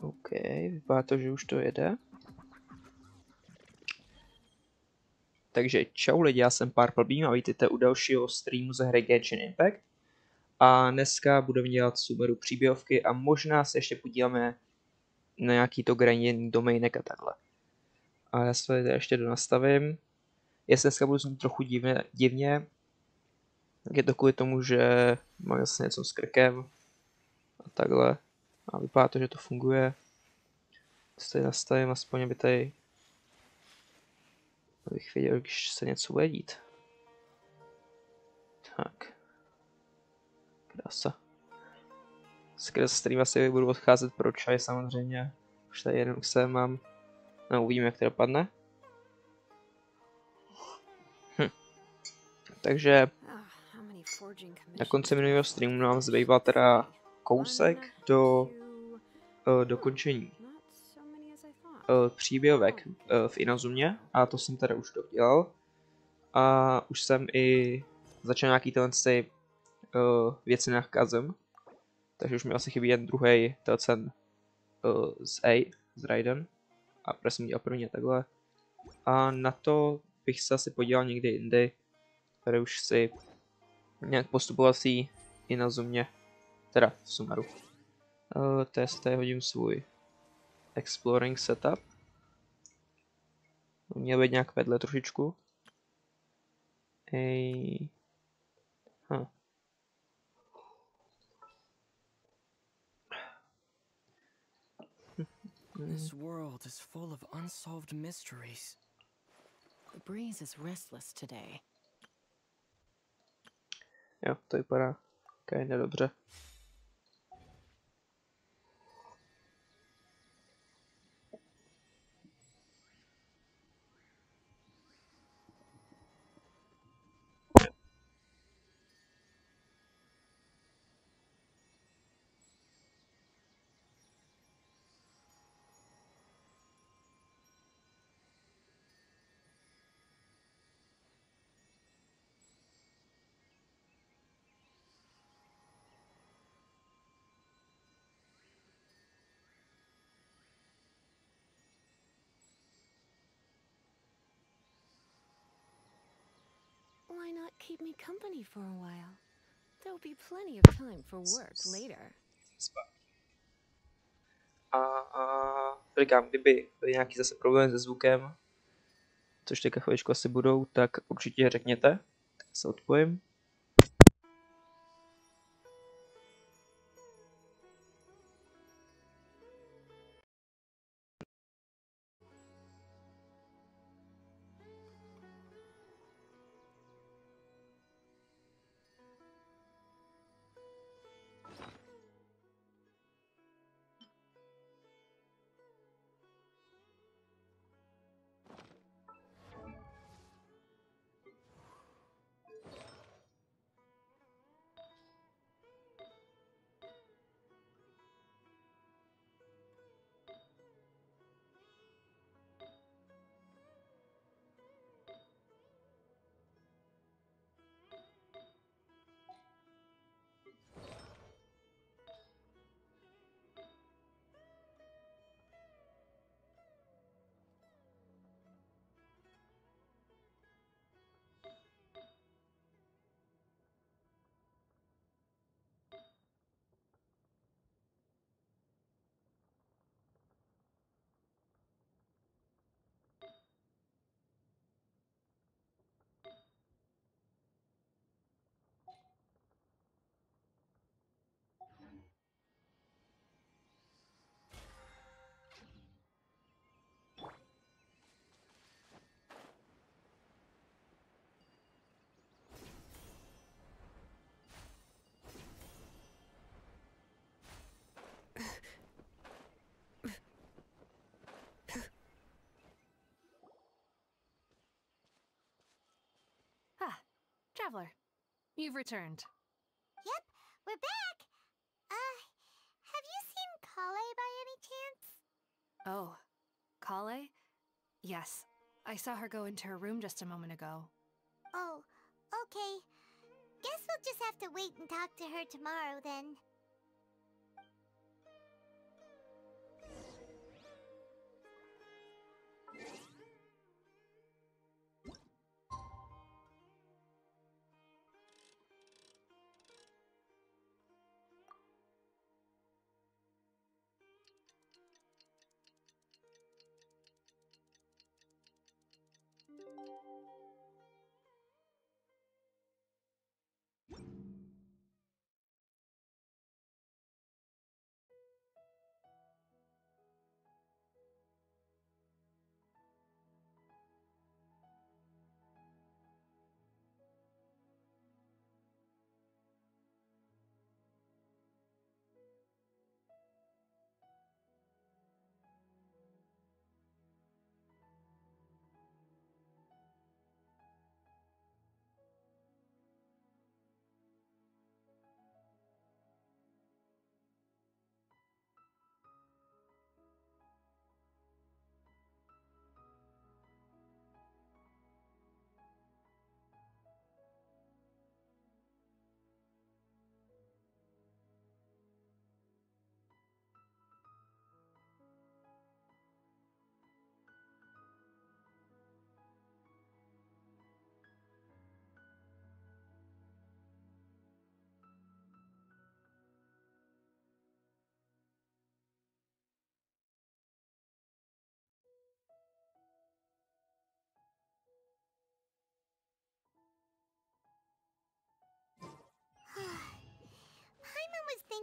OK, vypadá to, že už to jede. Takže čau lidi, já jsem Purple Beam a vítejte u dalšího streamu ze hry Genshin Impact. A dneska budeme dělat Sumeru Příběhovky a možná se ještě podíváme na nějaký to grindění domainek a takhle. A já se tady ještě donastavím. Jestli dneska budu znít trochu divně, tak je to kvůli tomu, že mám zase něco s krkem a takhle. A vypadá to, že to funguje. To tady nastavím aspoň, aby tady... Abych věděl, když se něco bude dít. Tak. Krása. Skrz stream asi budu odcházet pro čaj samozřejmě. Už tady jeden se mám. No uvidíme, jak to dopadne. Takže na konci minulého streamu nám zbývá teda kousek do dokončení příběhovek v Inazumě a to jsem teda už dodělal. A už jsem i začal nějaký tyhle věci nacházím. Takže už mi asi chybí jen druhý telcen z Raiden. A proč jsem dělal první takhle. A na to bych se asi podíval někdy jindy. Tady už si nějak postupovací i na Zumě. Teda v Sumeru. Tady hodím svůj exploring setup. Měl být nějak vedle trošičku. This world is full of unsolved mysteries. The breeze is restless today. Jo, to vypadá kinda dobře. Why not keep me company for a while? There'll be plenty of time for work later. A říkám, kdyby byly nějaký zase problémy se zvukem, což teďka chviličku asi budou, tak určitě řekněte, tak se odpojím. Traveler, you've returned. Yep, we're back. Have you seen Kale by any chance? Oh, Kale? Yes, I saw her go into her room just a moment ago. Oh, okay. Guess we'll just have to wait and talk to her tomorrow then.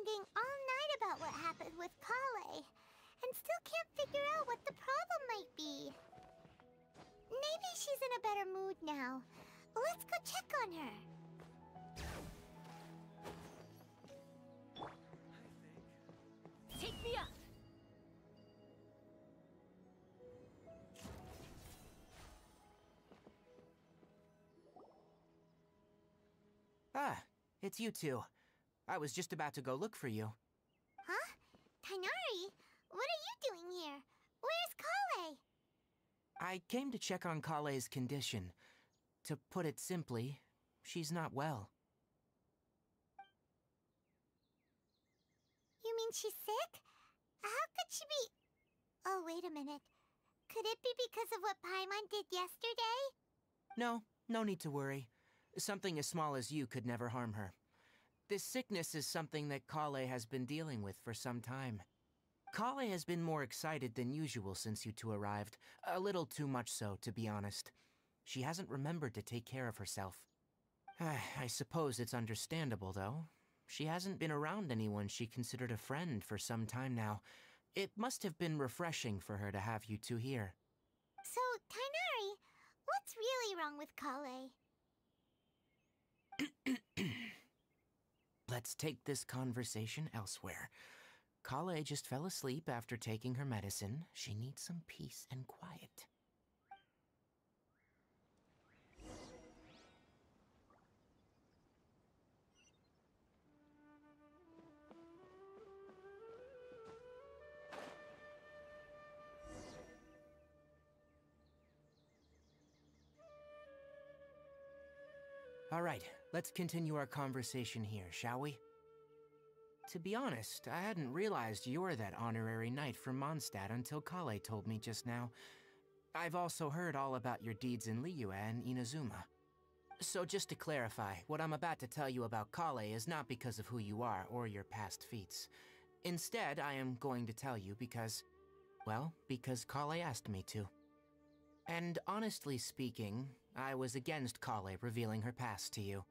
thinking all night about what happened with Kale, and still can't figure out what the problem might be. Maybe she's in a better mood now. Let's go check on her. Take me up! Ah, it's you two. I was just about to go look for you. Huh? Tighnari? What are you doing here? Where's Kale? I came to check on Kale's condition. To put it simply, she's not well. You mean she's sick? How could she be... Oh, wait a minute. Could it be because of what Paimon did yesterday? No need to worry. Something as small as you could never harm her. This sickness is something that Kale has been dealing with for some time. Kale has been more excited than usual since you two arrived. A little too much so, to be honest. She hasn't remembered to take care of herself. I suppose it's understandable, though. She hasn't been around anyone she considered a friend for some time now. It must have been refreshing for her to have you two here. So, Tighnari, what's really wrong with Kale? Let's take this conversation elsewhere. Kale just fell asleep after taking her medicine. She needs some peace and quiet. All right, let's continue our conversation here, shall we? To be honest, I hadn't realized you're that honorary knight from Mondstadt until Kale told me just now. I've also heard all about your deeds in Liyue and Inazuma. So just to clarify, what I'm about to tell you about Kale is not because of who you are or your past feats. Instead, I am going to tell you because, well, because Kale asked me to. And honestly speaking, I was against Kale revealing her past to you.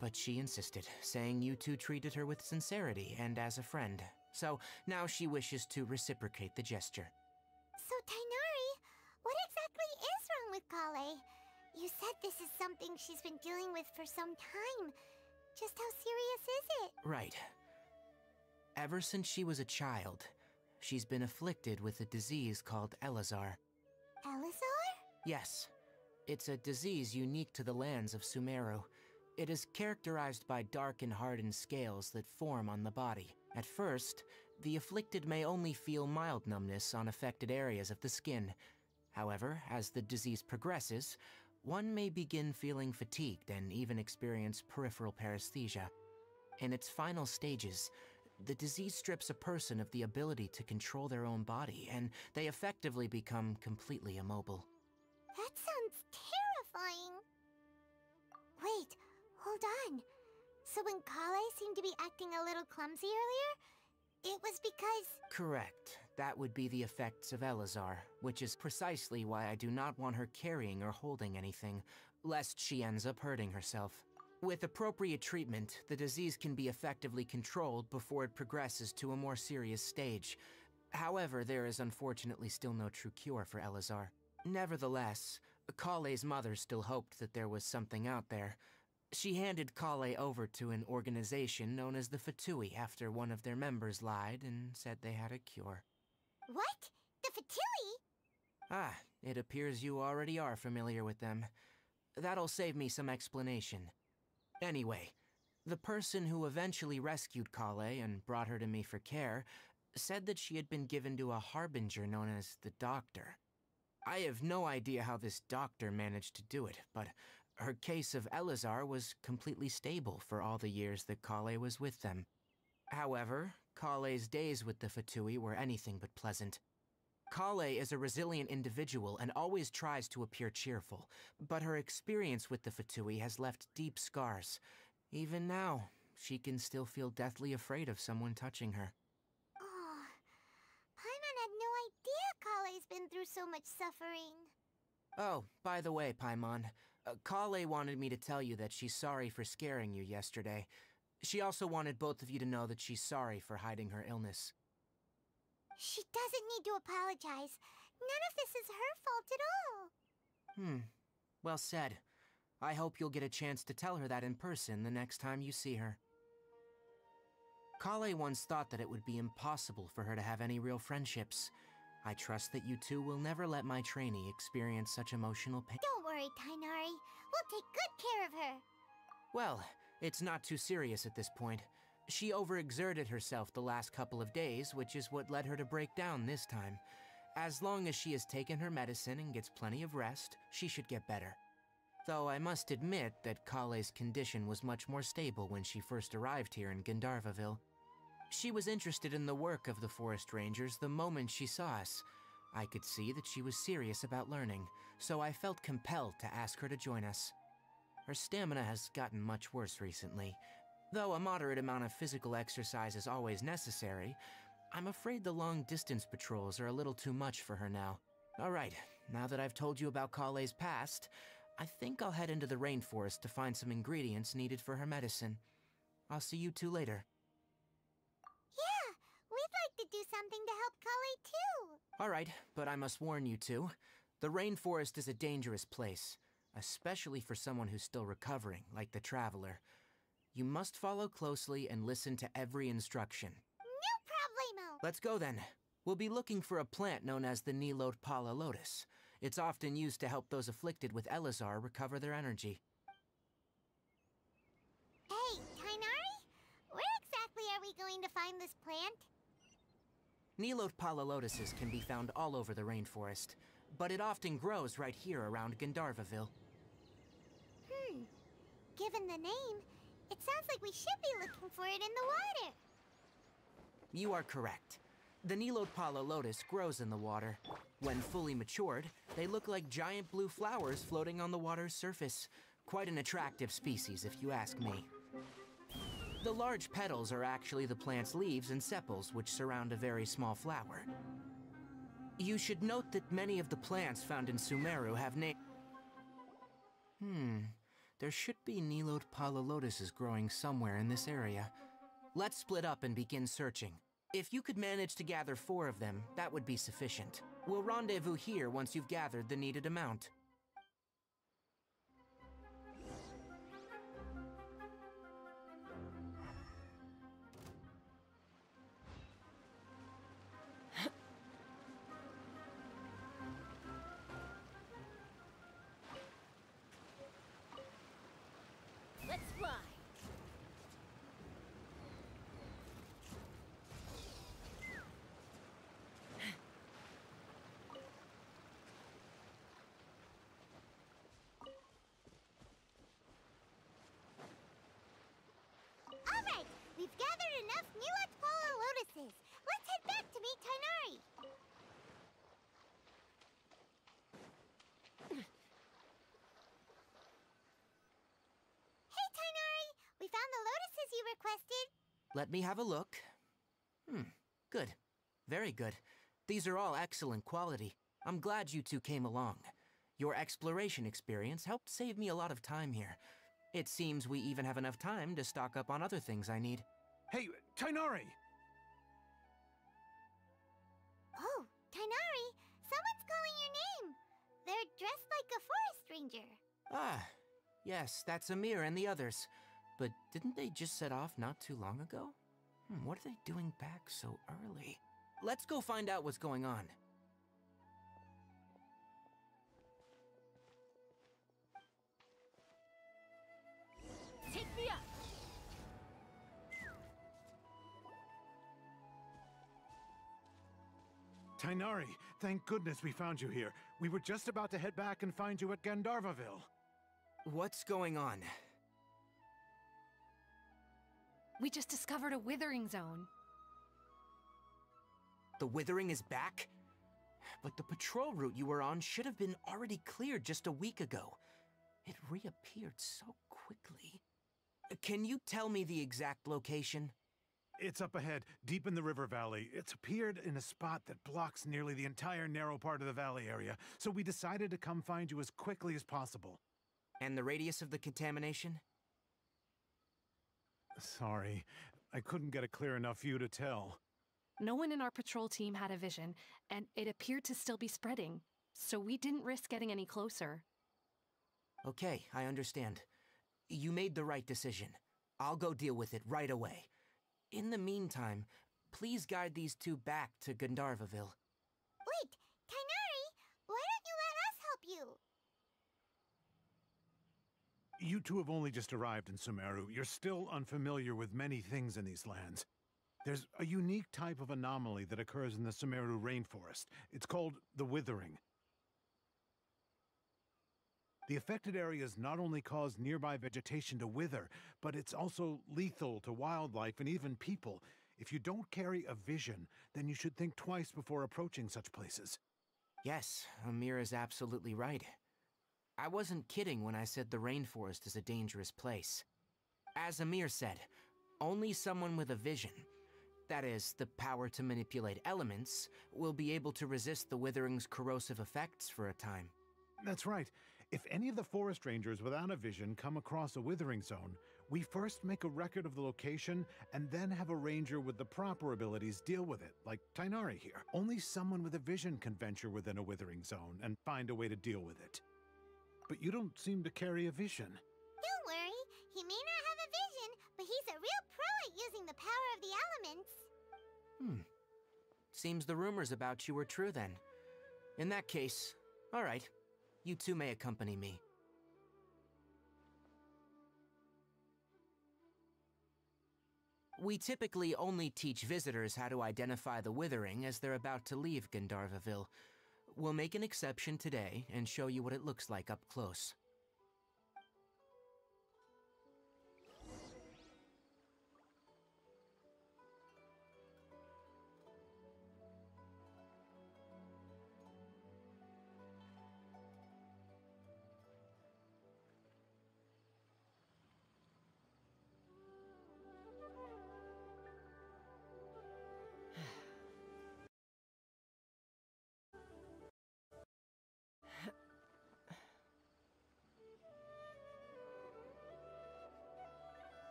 But she insisted, saying you two treated her with sincerity and as a friend. So now she wishes to reciprocate the gesture. So, Tighnari, what exactly is wrong with Kale? You said this is something she's been dealing with for some time. Just how serious is it? Right. Ever since she was a child, she's been afflicted with a disease called Elazar. Elazar? Yes. It's a disease unique to the lands of Sumeru. It is characterized by dark and hardened scales that form on the body. At first, the afflicted may only feel mild numbness on affected areas of the skin. However, as the disease progresses, one may begin feeling fatigued and even experience peripheral paresthesia. In its final stages, the disease strips a person of the ability to control their own body, and they effectively become completely immobile. That sounds terrifying. Wait, hold on. So when Kale seemed to be acting a little clumsy earlier, it was because... Correct. That would be the effects of Elazar, which is precisely why I do not want her carrying or holding anything, lest she ends up hurting herself. With appropriate treatment, the disease can be effectively controlled before it progresses to a more serious stage. However, there is unfortunately still no true cure for Elazar. Nevertheless, Kale's mother still hoped that there was something out there. She handed Kale over to an organization known as the Fatui after one of their members lied and said they had a cure. What? The Fatui? Ah, it appears you already are familiar with them. That'll save me some explanation. Anyway, the person who eventually rescued Kale and brought her to me for care said that she had been given to a harbinger known as the Doctor. I have no idea how this doctor managed to do it, but her case of Elazar was completely stable for all the years that Kale was with them. However, Kale's days with the Fatui were anything but pleasant. Kale is a resilient individual and always tries to appear cheerful, but her experience with the Fatui has left deep scars. Even now, she can still feel deathly afraid of someone touching her. Oh, Paimon had no idea Kale's been through so much suffering. Oh, by the way, Paimon, Kale wanted me to tell you that she's sorry for scaring you yesterday. She also wanted both of you to know that she's sorry for hiding her illness. She doesn't need to apologize. None of this is her fault at all. Well said. I hope you'll get a chance to tell her that in person the next time you see her. Kale once thought that it would be impossible for her to have any real friendships. I trust that you two will never let my trainee experience such emotional pain. Don't worry, Tainari. We'll take good care of her. Well, it's not too serious at this point. She overexerted herself the last couple of days, which is what led her to break down this time. As long as she has taken her medicine and gets plenty of rest, she should get better. Though I must admit that Kale's condition was much more stable when she first arrived here in Gandharvaville. She was interested in the work of the forest rangers the moment she saw us. I could see that she was serious about learning, so I felt compelled to ask her to join us. Her stamina has gotten much worse recently. Though a moderate amount of physical exercise is always necessary, I'm afraid the long-distance patrols are a little too much for her now. Alright, now that I've told you about Kale's past, I think I'll head into the rainforest to find some ingredients needed for her medicine. I'll see you two later. Yeah, we'd like to do something to help Kale too. Alright, but I must warn you two. The rainforest is a dangerous place, especially for someone who's still recovering, like the Traveler. You must follow closely and listen to every instruction. No problemo. Let's go then. We'll be looking for a plant known as the Nilot Pala Lotus. It's often used to help those afflicted with Elazar recover their energy. Hey, Tainari? Where exactly are we going to find this plant? Nilot Pala Lotuses can be found all over the rainforest, but it often grows right here around Gandharvaville. Given the name, it sounds like we should be looking for it in the water. You are correct. The Nilot Pala Lotus grows in the water. When fully matured, they look like giant blue flowers floating on the water's surface. Quite an attractive species, if you ask me. The large petals are actually the plant's leaves and sepals, which surround a very small flower. You should note that many of the plants found in Sumeru have names. There should be Nilot Pala Lotuses growing somewhere in this area. Let's split up and begin searching. If you could manage to gather 4 of them, that would be sufficient. We'll rendezvous here once you've gathered the needed amount. Let's fly. All right, we've gathered enough Nilot Pala Lotuses. Let's head back to meet Tainari. Hey, Tainari! We found the lotuses you requested. Let me have a look. Good. Very good. These are all excellent quality. I'm glad you two came along. Your exploration experience helped save me a lot of time here. It seems we even have enough time to stock up on other things I need. Hey, Tainari! Oh, Tainari, someone's calling your name. They're dressed like a forest ranger. Ah, yes, that's Amir and the others. But didn't they just set off not too long ago? What are they doing back so early? Let's go find out what's going on. Take me up. Tainari, thank goodness we found you here. We were just about to head back and find you at Gandharvaville. What's going on? We just discovered a withering zone. The withering is back? But the patrol route you were on should have been already cleared just a week ago. It reappeared so quickly. Can you tell me the exact location? It's up ahead, deep in the river valley. It's appeared in a spot that blocks nearly the entire narrow part of the valley area, so we decided to come find you as quickly as possible. And the radius of the contamination? Sorry, I couldn't get a clear enough view to tell. No one in our patrol team had a vision, and it appeared to still be spreading, so we didn't risk getting any closer. Okay, I understand. You made the right decision. I'll go deal with it right away. In the meantime, please guide these two back to Gandharvaville. Wait, Kainari, why don't you let us help you? You two have only just arrived in Sumeru. You're still unfamiliar with many things in these lands. There's a unique type of anomaly that occurs in the Sumeru rainforest. It's called the withering. The affected areas not only cause nearby vegetation to wither, but it's also lethal to wildlife and even people. If you don't carry a vision, then you should think twice before approaching such places. Yes, Amir is absolutely right. I wasn't kidding when I said the rainforest is a dangerous place. As Amir said, only someone with a vision, that is, the power to manipulate elements, will be able to resist the withering's corrosive effects for a time. That's right. If any of the forest rangers without a vision come across a withering zone, we first make a record of the location and then have a ranger with the proper abilities deal with it, like Tainari here. Only someone with a vision can venture within a withering zone and find a way to deal with it. But you don't seem to carry a vision. Don't worry, he may not have a vision, but he's a real pro at using the power of the elements. Seems the rumors about you were true then. In that case, all right. You two may accompany me. We typically only teach visitors how to identify the withering as they're about to leave Gandharvaville. We'll make an exception today and show you what it looks like up close.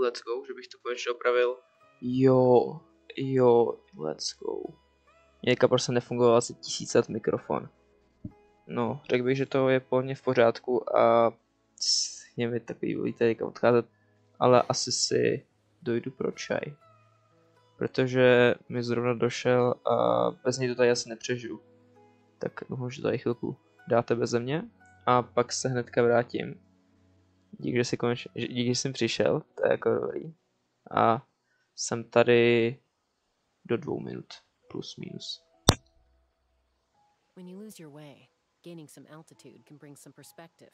Let's go, že bych to konečně opravil. Jo, let's go. Nějaká prostě nefungoval asi 1000 let mikrofon. No, řekl bych, že to je plně v pořádku a pěkně, vy takový volíte někam odcházet, ale asi si dojdu pro čaj. Protože mi zrovna došel a bez něj to tady asi nepřežiju. Tak můžu tady chvilku dáte beze mě a pak se hnedka vrátím. Díky, že jsem přišel, to je jako dobrý. A jsem tady do 2 minut, plus minus. When you lose your way, gaining some altitude can bring some perspective.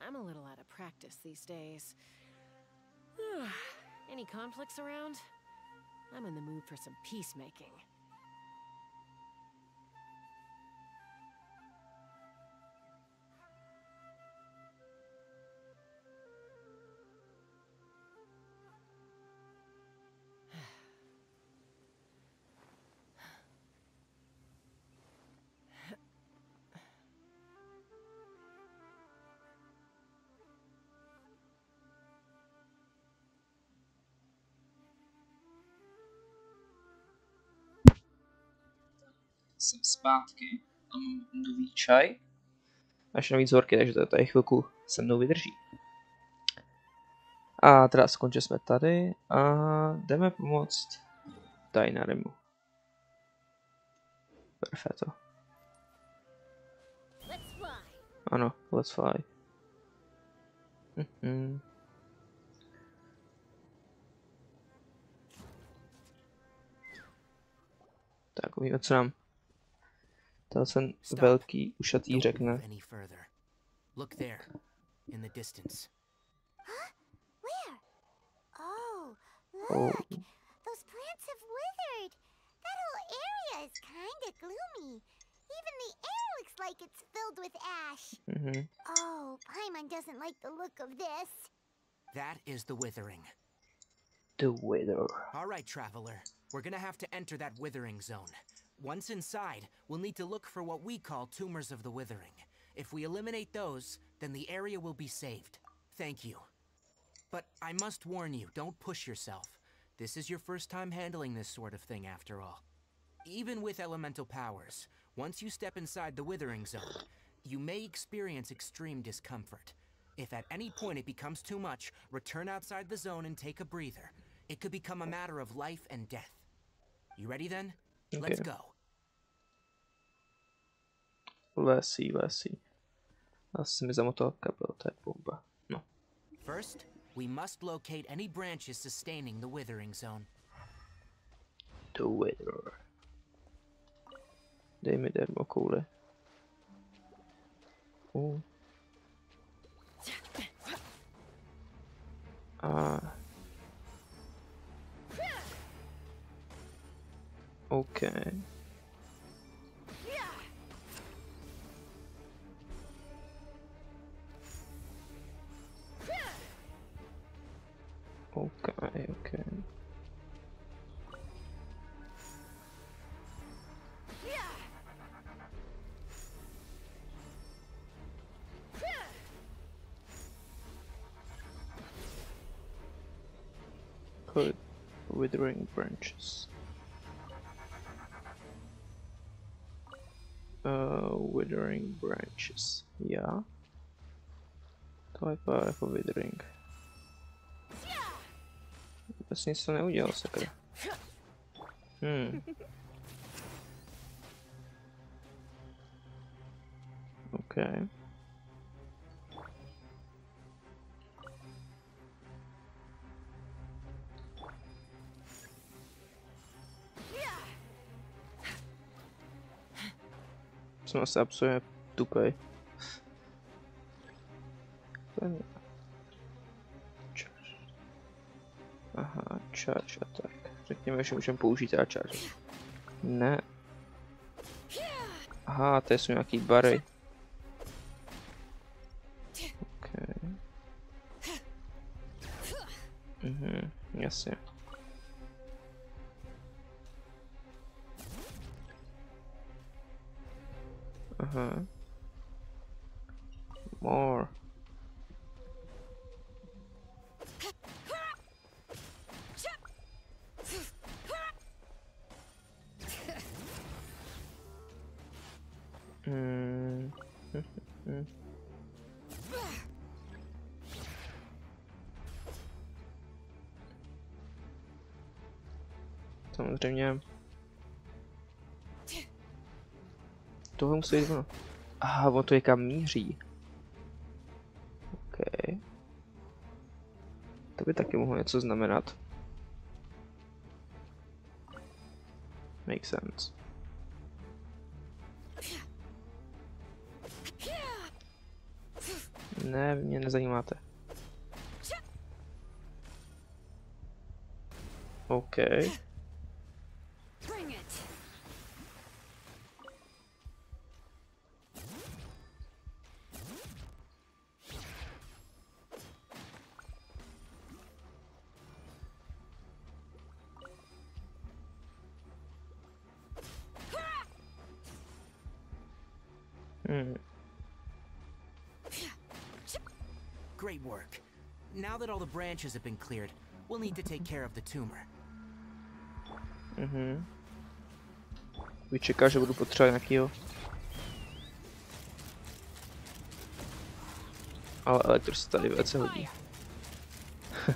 I'm a little out of practice these days. Any conflicts around? I'm in the mood for some peacemaking. Jsem zpátky a mám nový čaj. Až nový vzorky, takže to tady chvilku se mnou vydrží. A teda skončili jsme tady a jdeme pomoct Dynarimu. Perfetto. Ano, let's fly. Tak uvidíme, co nám ten velký ušatý řekne. Look there, in the distance. Where? Oh, Oh. look! Those plants have withered. That whole area is kinda gloomy. Even the air looks like it's filled with ash. Oh, Paimon doesn't like the look of this. That is the withering. The wither. All right, traveler. We're gonna have to enter that withering zone. Once inside, we'll need to look for what we call tumors of the withering. If we eliminate those, then the area will be saved. Thank you. But I must warn you, don't push yourself. This is your first time handling this sort of thing after all. Even with elemental powers, once you step inside the withering zone, you may experience extreme discomfort. If at any point it becomes too much, return outside the zone and take a breather. It could become a matter of life and death. You ready then? Okay. Let's go. Let's see. Asi mi zamotal kabel, to je bomba. No. First, we must locate any branches sustaining the withering zone. The wither. Dej mi dermokouli. A... OK. OK. Put withering branches. Withering branches. Já. To vypadá jako withering. Vůbec nic to neudělal, sakra. OK. Jsem asi absolutně tupej. Aha, charge attack. Řekněme, že můžeme použít a charge. Ne. Aha, to jsou nějaký bary. OK. Jasně. Aha. More. Samozřejmě. Tohle musí jít ono. Aha, on to je kam míří. OK. To by taky mohlo něco znamenat. Makes sense. Ne, vy mě nezajímáte. OK. Great work. Now that all the branches have been cleared, we'll need to take care of the tumor. Vyčeká, že budu potřebovat nějakýho. Ale elektros tady velice hodí.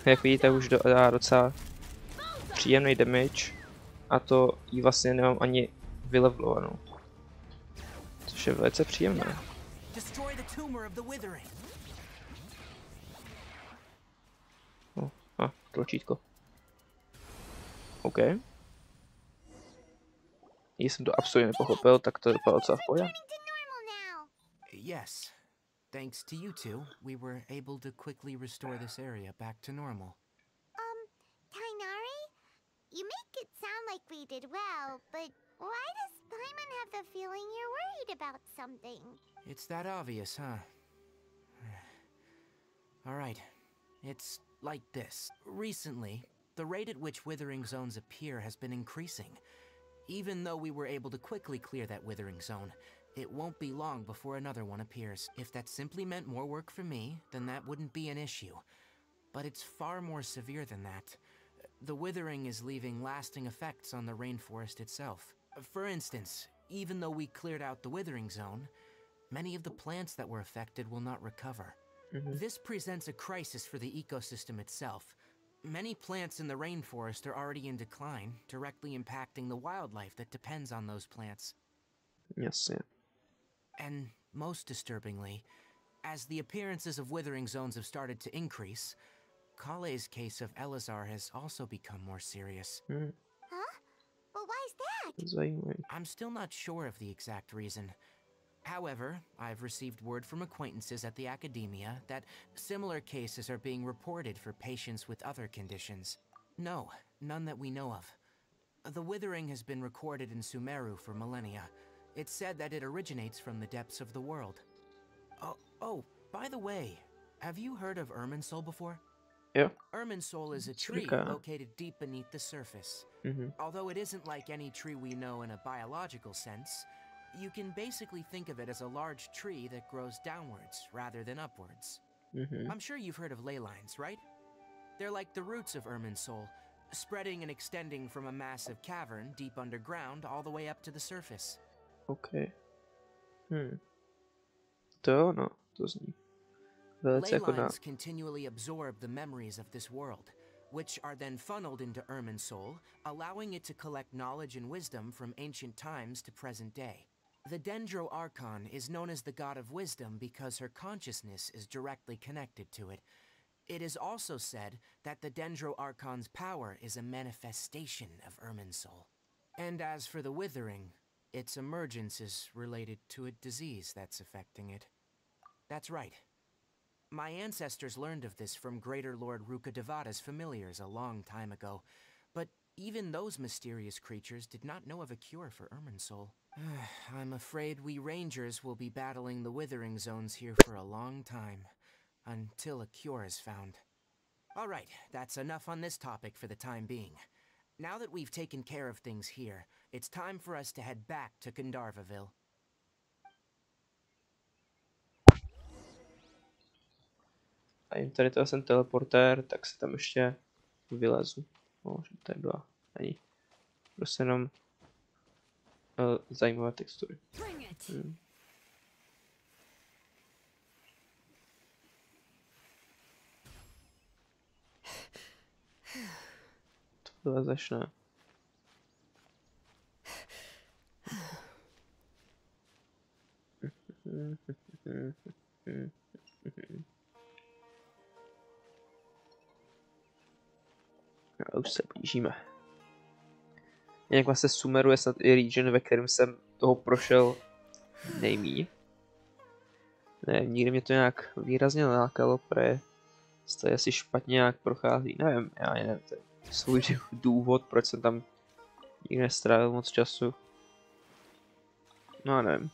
Jak vidíte, už dá docela příjemný damage. A to jí vlastně nemám ani vylevlovanou. Což je velice příjemné. Tlačítko. OK. Jsem to absolutně nepochopil, tak to vypadalo docela v pohodě. Yes. Thanks to you two, we were able to quickly restore this area back to normal. Tainari? You make it sound like we did well, but why does Paimon have the feeling you're worried about something? It's that obvious, huh? Alright. It's like this. Recently, the rate at which withering zones appear has been increasing. Even though we were able to quickly clear that withering zone, it won't be long before another one appears. If that simply meant more work for me, then that wouldn't be an issue. But it's far more severe than that. The withering is leaving lasting effects on the rainforest itself. For instance, even though we cleared out the withering zone, many of the plants that were affected will not recover. This presents a crisis for the ecosystem itself. Many plants in the rainforest are already in decline, directly impacting the wildlife that depends on those plants. Yes, yeah. And most disturbingly, as the appearances of withering zones have started to increase, Kale's case of Elazar has also become more serious. Huh? But why is that? that? Zajímavý. I'm still not sure of the exact reason. However, I've received word from acquaintances at the academia that similar cases are being reported for patients with other conditions. No, none that we know of. The withering has been recorded in Sumeru for millennia. It's said that it originates from the depths of the world. Oh, by the way, have you heard of Irminsul before? Jo. Irminsul is a tree located deep beneath the surface. Although it isn't like any tree we know in a biological sense, you can basically think of it as a large tree that grows downwards rather than upwards. I'm sure you've heard of ley lines, right? They're like the roots of Irminsul, spreading and extending from a massive cavern deep underground all the way up to the surface. OK. To jo, no, to zní velice Ley jako na... lines continually absorb the memories of this world, which are then funneled into Irminsul, allowing it to collect knowledge and wisdom from ancient times to present day. The Dendro Archon is known as the god of wisdom because her consciousness is directly connected to it. It is also said that the Dendro Archon's power is a manifestation of Irminsul. And as for the withering, its emergence is related to a disease that's affecting it. That's right. My ancestors learned of this from Greater Lord Rukkhadevata's familiars a long time ago, but even those mysterious creatures did not know of a cure for Irminsul. I'm afraid we rangers will be battling the withering zones here for a long time, until a cure is found. Alright, that's enough on this topic for the time being. Now that we've taken care of things here, it's time for us to head back to Gandharvaville. A jim tady to jsem teleportér, tak si tam ještě vylezu. No, že tady byla. Ani. Prostě jenom zajímavé textury. To vylezeš, ne? A už se blížíme. Jinak vlastně Sumeru je snad i region, ve kterém jsem toho prošel nejmíň. Ne, nikdy mě to nějak výrazně nelákalo, protože to asi špatně nějak prochází. Nevím, já nevím, to je svůj důvod, proč jsem tam nikdy nestrávil moc času. No nevím,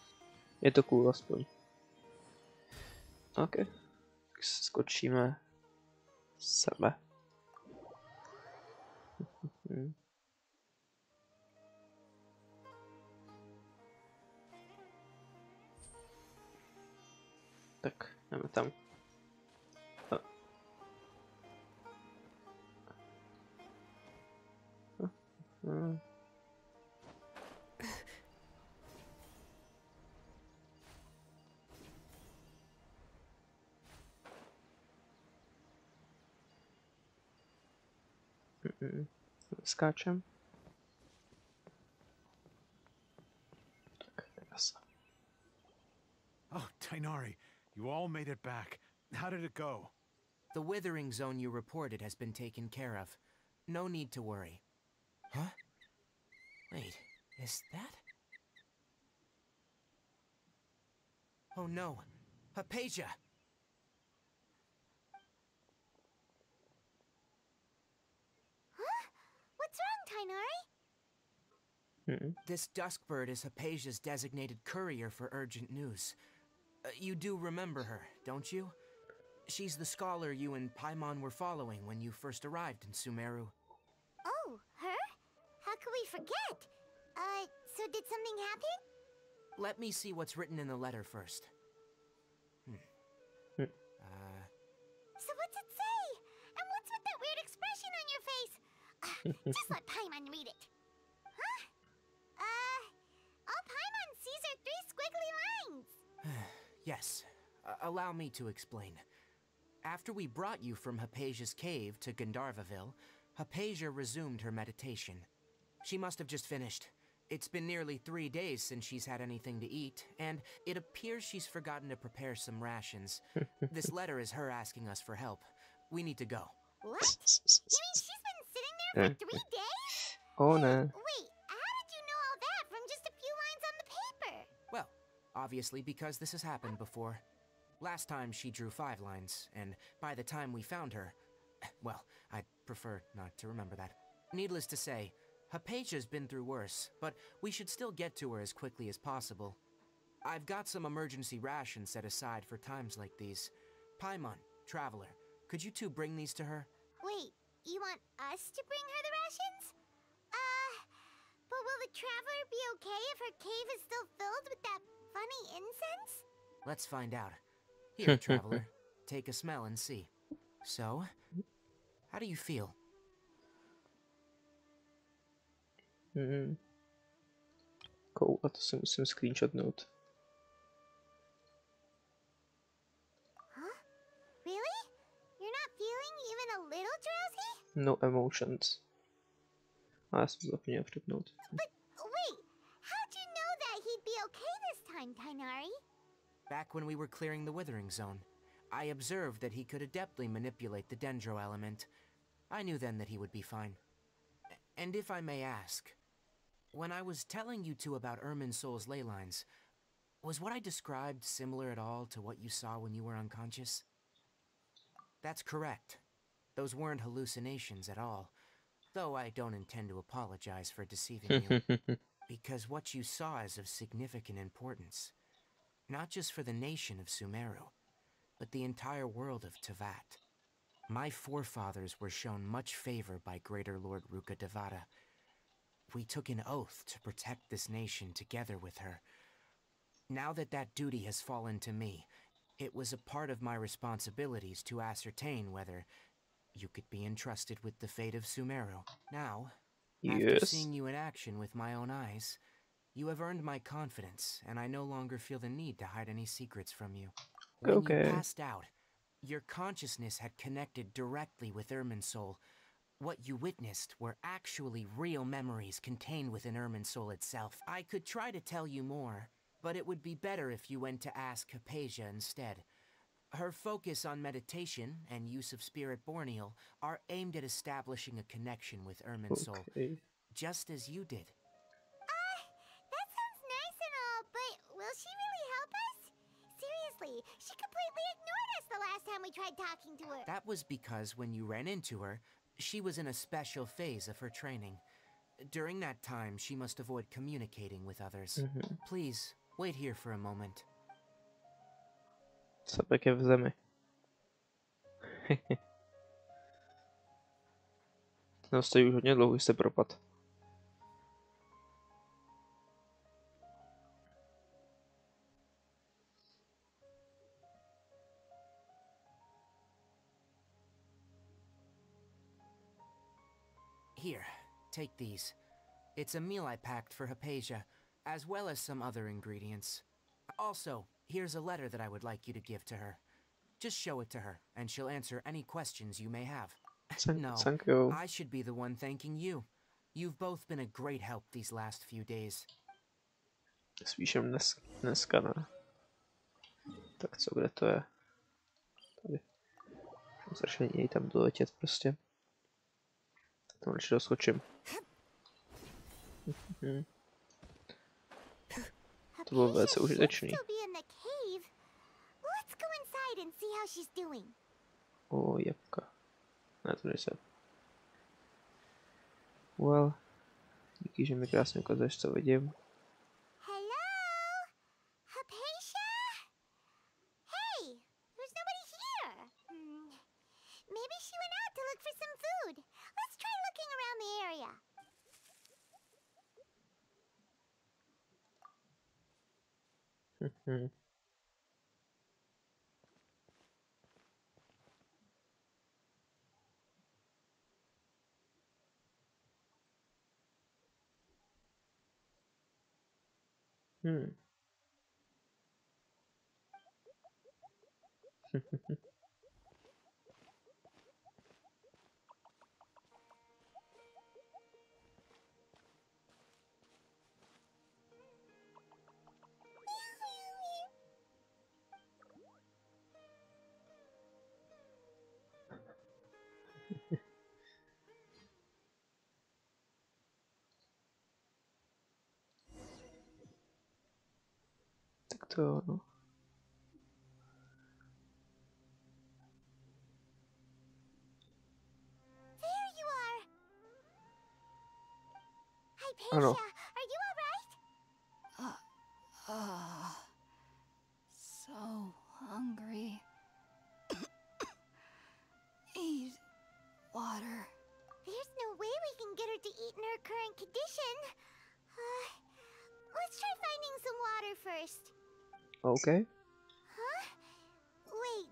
je to cool aspoň. OK, tak skočíme sebe. Tak, jdeme tam. Skáčem. Tak, zase. Oh, Tainari, you all made it back. How did it go? The withering zone you reported has been taken care of. No need to worry. Huh? Wait, is that? Oh no, Hypatia! What's wrong, Tainari? This Duskbird is Hypatia's designated courier for urgent news. You do remember her, don't you? She's the scholar you and Paimon were following when you first arrived in Sumeru. Oh, her? How could we forget? So did something happen? Let me see what's written in the letter first. So what's it say? And what's with that weird expression on your face? Just let Paimon read it. Huh? All Paimon sees are 3 squiggly lines. Yes, allow me to explain. After we brought you from Hypatia's cave to Gandharvaville, Hypatia resumed her meditation. She must have just finished. It's been nearly 3 days since she's had anything to eat, and it appears she's forgotten to prepare some rations. This letter is her asking us for help. We need to go. What? You mean she's been sitting there for 3 days? Oh no. Wait, how did you know Obviously because this has happened before. Last time she drew 5 lines, and by the time we found her... Well, I'd prefer not to remember that. Needless to say, Hypatia's been through worse, but we should still get to her as quickly as possible. I've got some emergency rations set aside for times like these. Paimon, Traveler, could you two bring these to her? Wait, you want us to bring her the rations? But will the Traveler be okay if her cave is still filled with that funny incense? Let's find out. Here, Traveler, take a smell and see. So, how do you feel? Cool, a to si musím screenshotnout. Huh? Really? You're not feeling even a little drowsy? No emotions. A já jsem zapomněl přepnout. But wait, how'd you know that he'd be okay this time, Tainari? Back when we were clearing the Withering Zone, I observed that he could adeptly manipulate the Dendro element. I knew then that he would be fine. And if I may ask, when I was telling you two about Irminsol's ley lines, was what I described similar at all to what you saw when you were unconscious? That's correct. Those weren't hallucinations at all, though I don't intend to apologize for deceiving you, because what you saw is of significant importance, not just for the nation of Sumeru, but the entire world of Tevat. My forefathers were shown much favor by Greater Lord Ruka Devata. We took an oath to protect this nation together with her. Now that that duty has fallen to me, it was a part of my responsibilities to ascertain whether you could be entrusted with the fate of Sumeru. Now, after Yes. seeing you in action with my own eyes, you have earned my confidence, and I no longer feel the need to hide any secrets from you. When Okay. you passed out, your consciousness had connected directly with Irminsul. What you witnessed were actually real memories contained within Irminsul itself. I could try to tell you more, but it would be better if you went to ask Hypatia instead. Her focus on meditation and use of Spirit Borneal are aimed at establishing a connection with Irminsul, Okay. just as you did. That sounds nice and all, but will she really help us? Seriously, she completely ignored us the last time we tried talking to her. That was because when you ran into her, she was in a special phase of her training. During that time, she must avoid communicating with others. Please, wait here for a moment. Sapek je v zemi. No, stojí už hodně dlouho, se propad. Here, take these. It's a meal I packed for Hypatia, as well as some other ingredients. Also, here's a letter that I would like you to give to her. Just show it to her, and she'll answer any questions you may have. No, Thank you. I should be the one thanking you. You've both been a great help these last few days. Spíše dneska, ne? Tak co, kde to je? Tady. Strašně něj tam doletět prostě. Tam určitě doskočím. To bylo velice užitečný. Still be in the cave. Let's go inside and see how she's doing. O, jabka. Ne, to nejsem. Well, díky, že mi krásně ukazuješ, co vidím. Hello? Hypatia? Hey, there's nobody here. Maybe she went out to look for some food. Let's try looking around the area. to no. There you are. Hypatia, Ano. are you alright? So hungry. Eat water. There's no way we can get her to eat in her current condition. Let's try finding some water first. OK. Huh? Wait.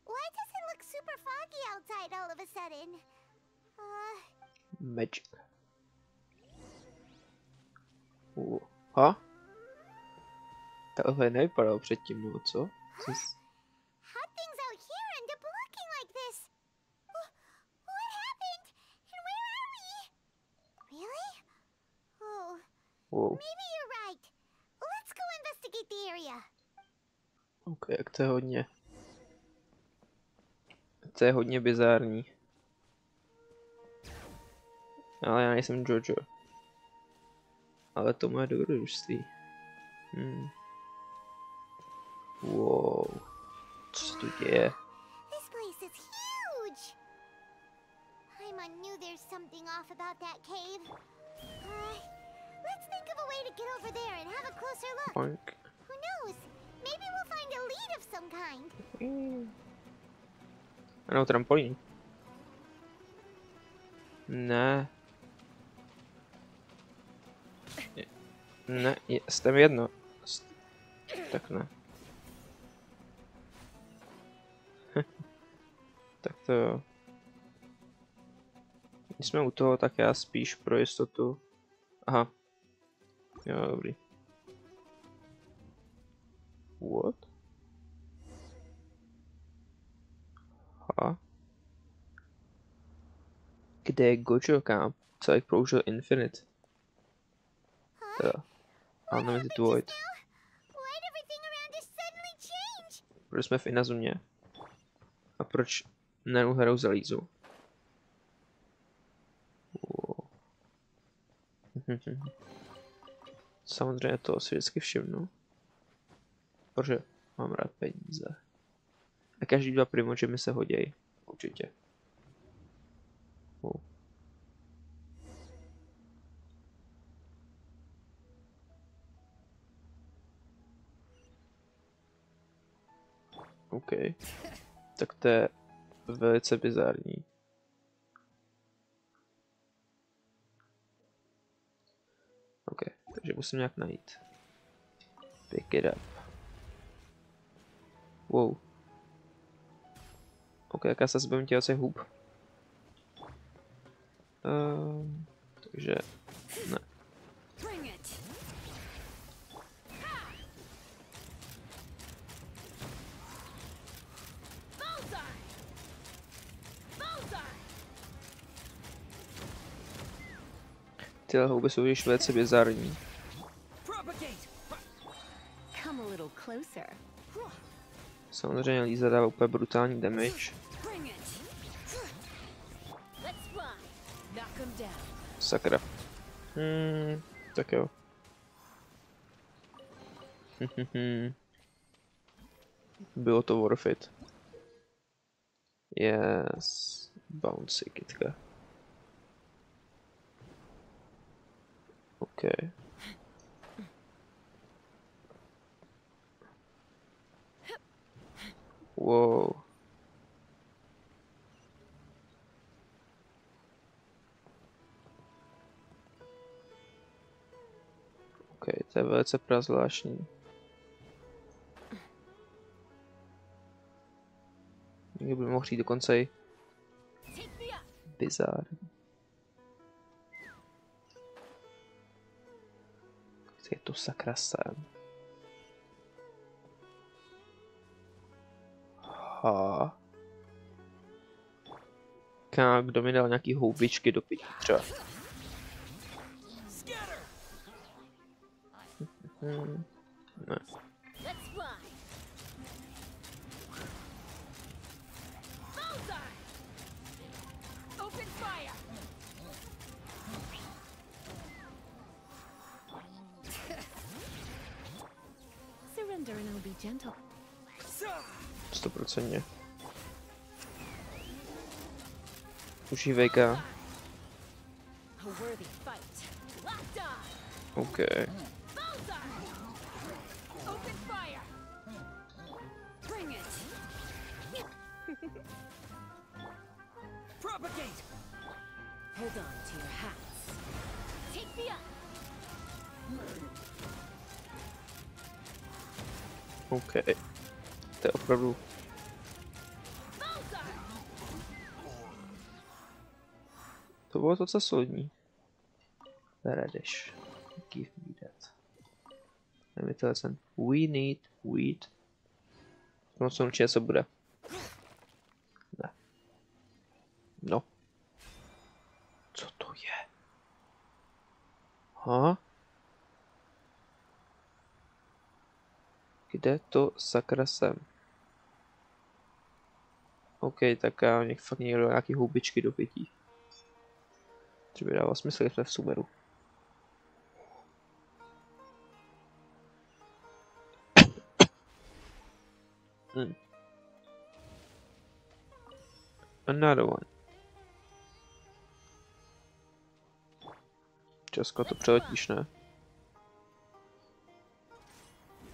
Why does it look super foggy outside all of a sudden? Magic. Ha? Tohle nevypadalo předtím, nebo co? How things out here end up looking like this? What happened? And where are we? Really? Oh, Wow. maybe you're right. Let's go investigate the area. OK, jak to je hodně. To je hodně bizární. Ale já nejsem Jojo. Ale to má dobrodružství. Wow. Co se tu děje? This place is huge. I knew there's something off about that cave. Let's think of a way to get over there and have a closer look. Boink. Who knows? Maybe we'll find a lead of some kind. Ano, trampolín. Ne. Ne, jste mi jedno. Tak ne. Tak to jo. Když jsme u toho, tak já spíš pro jistotu. Aha. Jo, dobrý. What? Aha. Kde je Gojo, kam? Celek použil Infinite. Teda. Unlimited Void. Why'd everything around us suddenly change? Proč jsme v Inazumě? A proč neuhrou Zelízu? Wow. Samozřejmě to si vždycky všimnu. Protože mám rád peníze. A každý dva primoči mi se hodějí. Určitě. Wow. OK. Tak to je velice bizarní. OK, takže musím nějak najít. Pick it up. Wow. OK, jak já se zbavím těch hub. Takže ne. Tyhle houby jsou již velice bizarní. Come a little closer. Samozřejmě Líza dává úplně brutální damage. Let's fly. Knock 'em down. Sakra. Tak jo. Bylo to worth it. Yes. Bouncy kytka. OK. Wow. OK, to je velice prazvláštní. Někdy by mohl přijít dokonce i bizární. Je to sakra sem. Ha. Kdo mi dal nějaký houbičky do pití třeba? Ne. surrender and I'll be gentle. 100%. Užívejka. A worthy fight. Locked on. OK. Bullseye. Open fire. Bring it. Propagate! Hold on to your hats. Take me up. OK. To je opravdu... To bylo docela solidní. Radish. Give me that. Nevím, to je ten. We need wheat. No, co určitě co bude. Ne. No. Co to je? Ha? Kde to sakra jsem? OK, tak fakt někdo nějaký houbičky do pití. Třeba dává smysl, že jsme v Sumeru. Another one. Česko, to přeletíš, ne?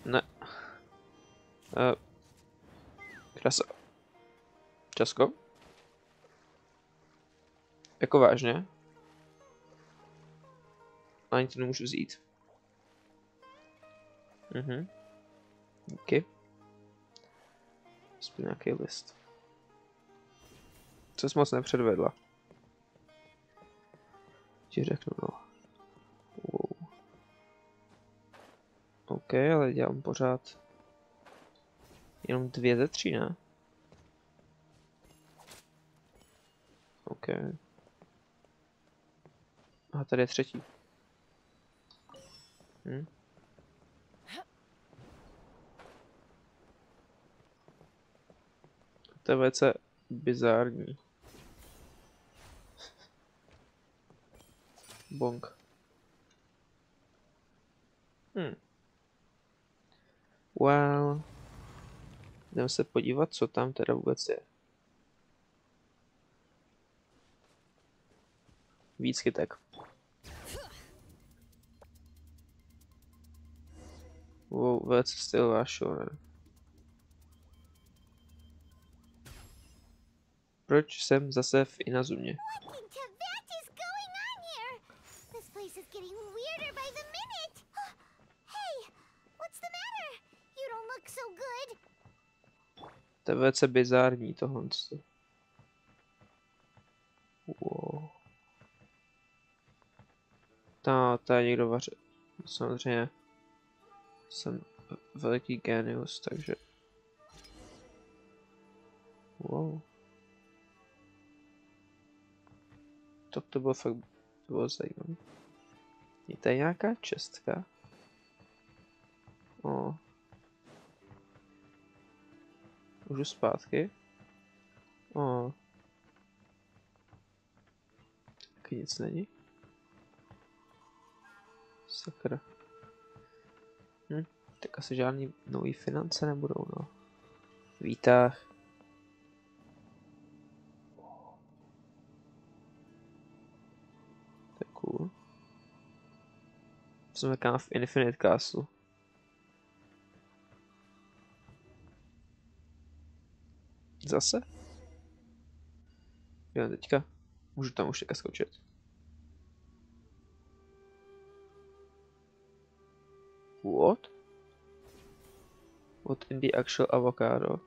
Ne. Krasa. Česko? Jako vážně? Ani to nemůžu vzít. Díky. Aspoň nějaký list. Co jsi moc nepředvedla? Ti řeknu, no. Wow. OK, ale dělám pořád jenom 2 ze 3, ne? OK. A tady je 3. To je velice bizární. Bonk. Well. Jdeme se podívat, co tam teda vůbec je. Víc chytek. Wow, velice stylová show. Proč jsem zase v Inazumě? To je velice bizární tohle. Wow. To je někdo vaře. Samozřejmě jsem veliký genius, takže... Wow. To bylo fakt zajímavé. Je tady nějaká čestka? Můžu zpátky? Taky nic není. Sakra. Tak asi žádný nový finance nebudou, no. Výtah. To je cool. Jsem taká v Infinite Castle. Zase? Jo, teďka. Můžu tam už teďka skočit. What? What in the actual avocado?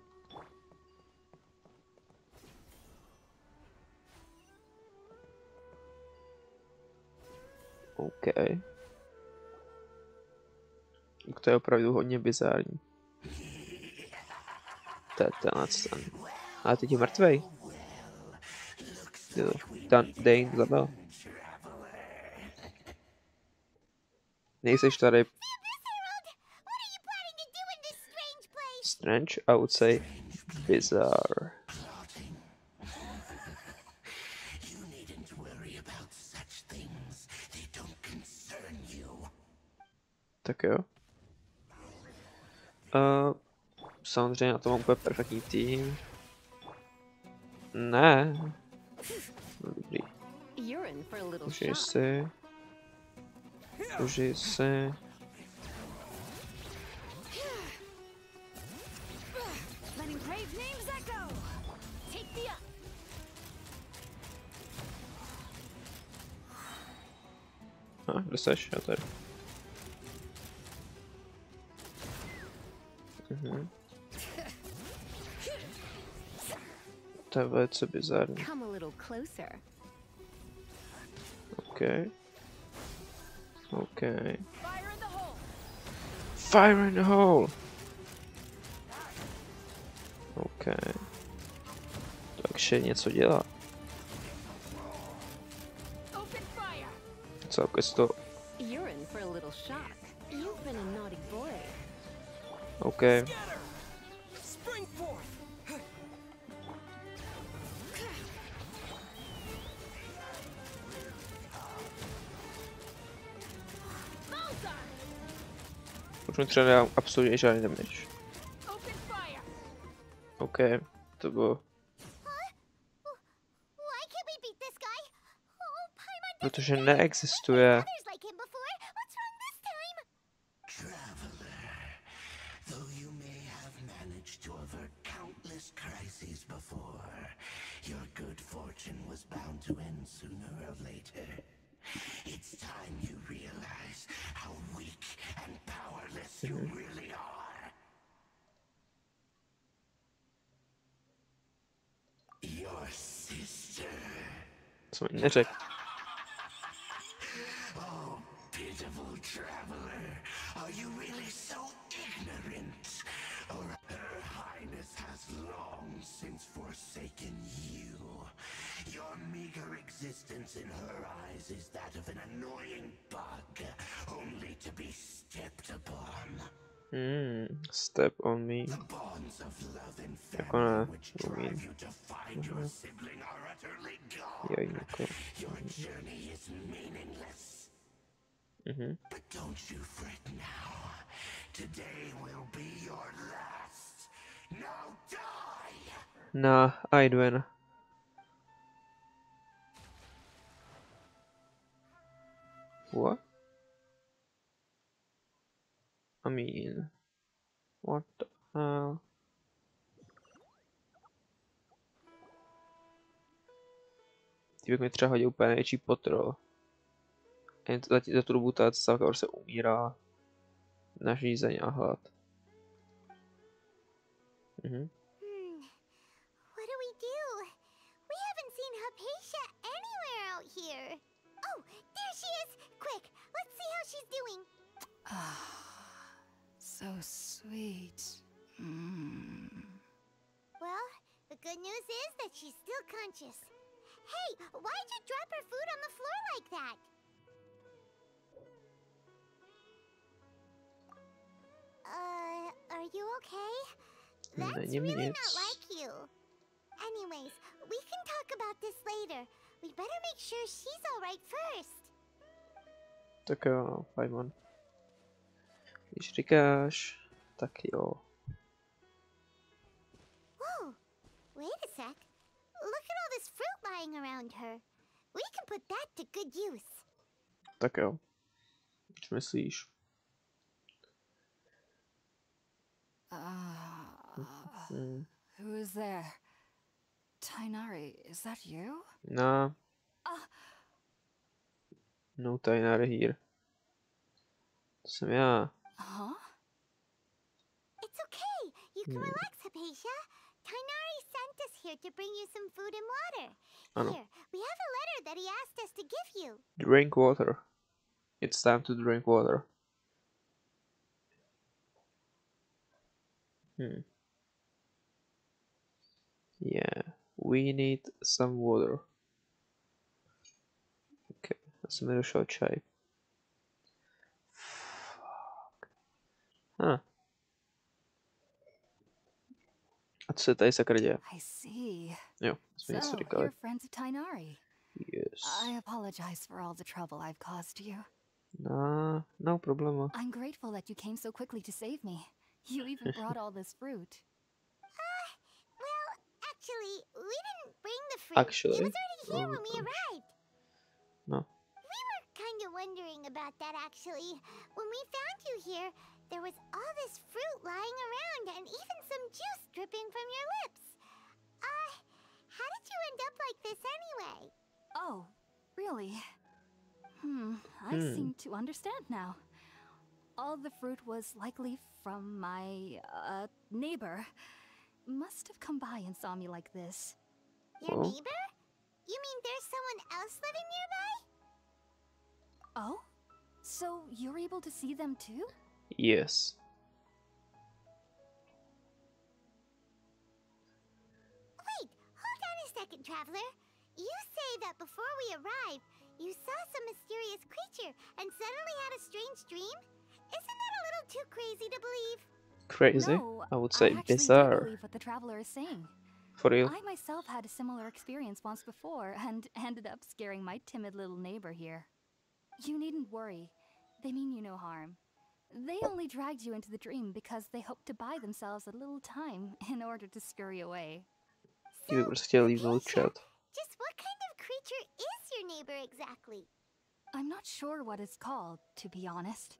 OK. To je opravdu hodně bizární. To je ten. Ale teď je mrtvej. Jo, Dane zabil. Nejseš tady. Strange, I would say bizarre. Tak jo. Samozřejmě na to mám úplně perfektní tým. Ne. No, dobrý. You're in for a little Užij shock. si. Užij si. Letting brave names echo. Take the up. Kde seš? Já tady. To je velice bizarní. Come a little closer. OK. OK. Fire in the hole. Fire in the hole! OK. Takže něco dělá. Open fire. Celkem si to... You're in for a little shock. You've been a naughty boy. OK. Spring forth! Už mi třeba nedám absolutně žádný damage. Open fire. OK. To bylo... Why can't we beat this guy? Oh, Paimon Protože neexistuje. others like him before. What's wrong this time? Traveler, though you may have managed to avert countless crises before, your good fortune was bound to end sooner or later. It's time you realize how weak and powerless you really are. Your sister. Co mi neřekl. Oh, pitiful traveler, are you really so ignorant? Or Her Highness has long since forsaken you. Your meager existence in her eyes is that of an annoying bug, only to be stepped upon. Step on me. The bonds of love and Jako ne, family which drive you to find your sibling are utterly gone. Jajko. Your journey is meaningless. But don't you fret now. Today will be your last. Now die! Na Aidwen. What? I mean... What the hell? Týpek mi třeba hodil úplně největší potrol. Jen za tu dobu ta stavka se umírá. Na žízeň a hlad. What do we do? We haven't seen Hypatia anywhere out here. Oh, there she is! Quick, let's see how she's doing. So sweet. Well, the good news is that she's still conscious. Hey, why'd you drop her food on the floor like that? Are you okay? That's Není really nic. not like you. Anyways, we can talk about this later. We better make sure she's alright first. Tak jo, no, Paimon. Když říkáš, tak jo. Whoa, wait a sec. Look at all this fruit lying around her. We can put that to good use. Tak jo. Co myslíš? Who is there? Tainari, is that you? No. No Tainari here. To jsem já. Huh? It's okay. You can relax, Hypatia. Tainari sent us here to bring you some food and water. Ano. Here, we have a letter that he asked us to give you. Drink water. It's time to drink water. Yeah, we need some water. Okay, já jsem nedošel čaj. Fuck. A co se tady sakra děje? I see. Jo, jsme něco So, říkali. you're friends of Tainari. Yes. I apologize for all the trouble I've caused you. No problema. I'm grateful that you came so quickly to save me. You even brought all this fruit. Well, actually, we didn't bring the fruit. It Actually. was already here when we gosh. arrived. No. We were kind of wondering about that, actually. When we found you here, there was all this fruit lying around and even some juice dripping from your lips. How did you end up like this anyway? Oh, really? I seem to understand now. All the fruit was likely from my, neighbor. Must have come by and saw me like this. Your Oh. neighbor? You mean there's someone else living nearby? Oh? So you're able to see them too? Yes. Wait, hold on a second, Traveler. You say that before we arrived, you saw some mysterious creature and suddenly had a strange dream? Isn't that a little too crazy to believe? Crazy? No, I would I say actually do bizarre. believe what the traveler is saying. For real. I myself had a similar experience once before and ended up scaring my timid little neighbor here. You needn't worry. They mean you no harm. They only dragged you into the dream because they hoped to buy themselves a little time in order to scurry away. Ti by prostě chtěl líbnout Keisha, chat. just what kind of creature is your neighbor exactly? I'm not sure what it's called, to be honest.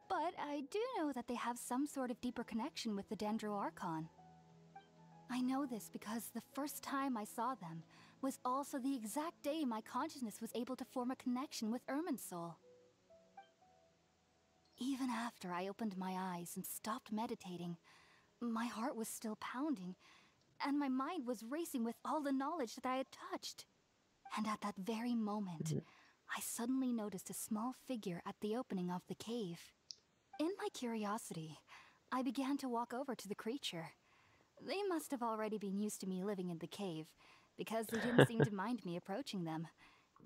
But I do know that they have some sort of deeper connection with the Dendro Archon. I know this because the first time I saw them was also the exact day my consciousness was able to form a connection with Irminsul. Even after I opened my eyes and stopped meditating, my heart was still pounding, and my mind was racing with all the knowledge that I had touched. And at that very moment, I suddenly noticed a small figure at the opening of the cave. In my curiosity, I began to walk over to the creature. They must have already been used to me living in the cave, because they didn't seem to mind me approaching them.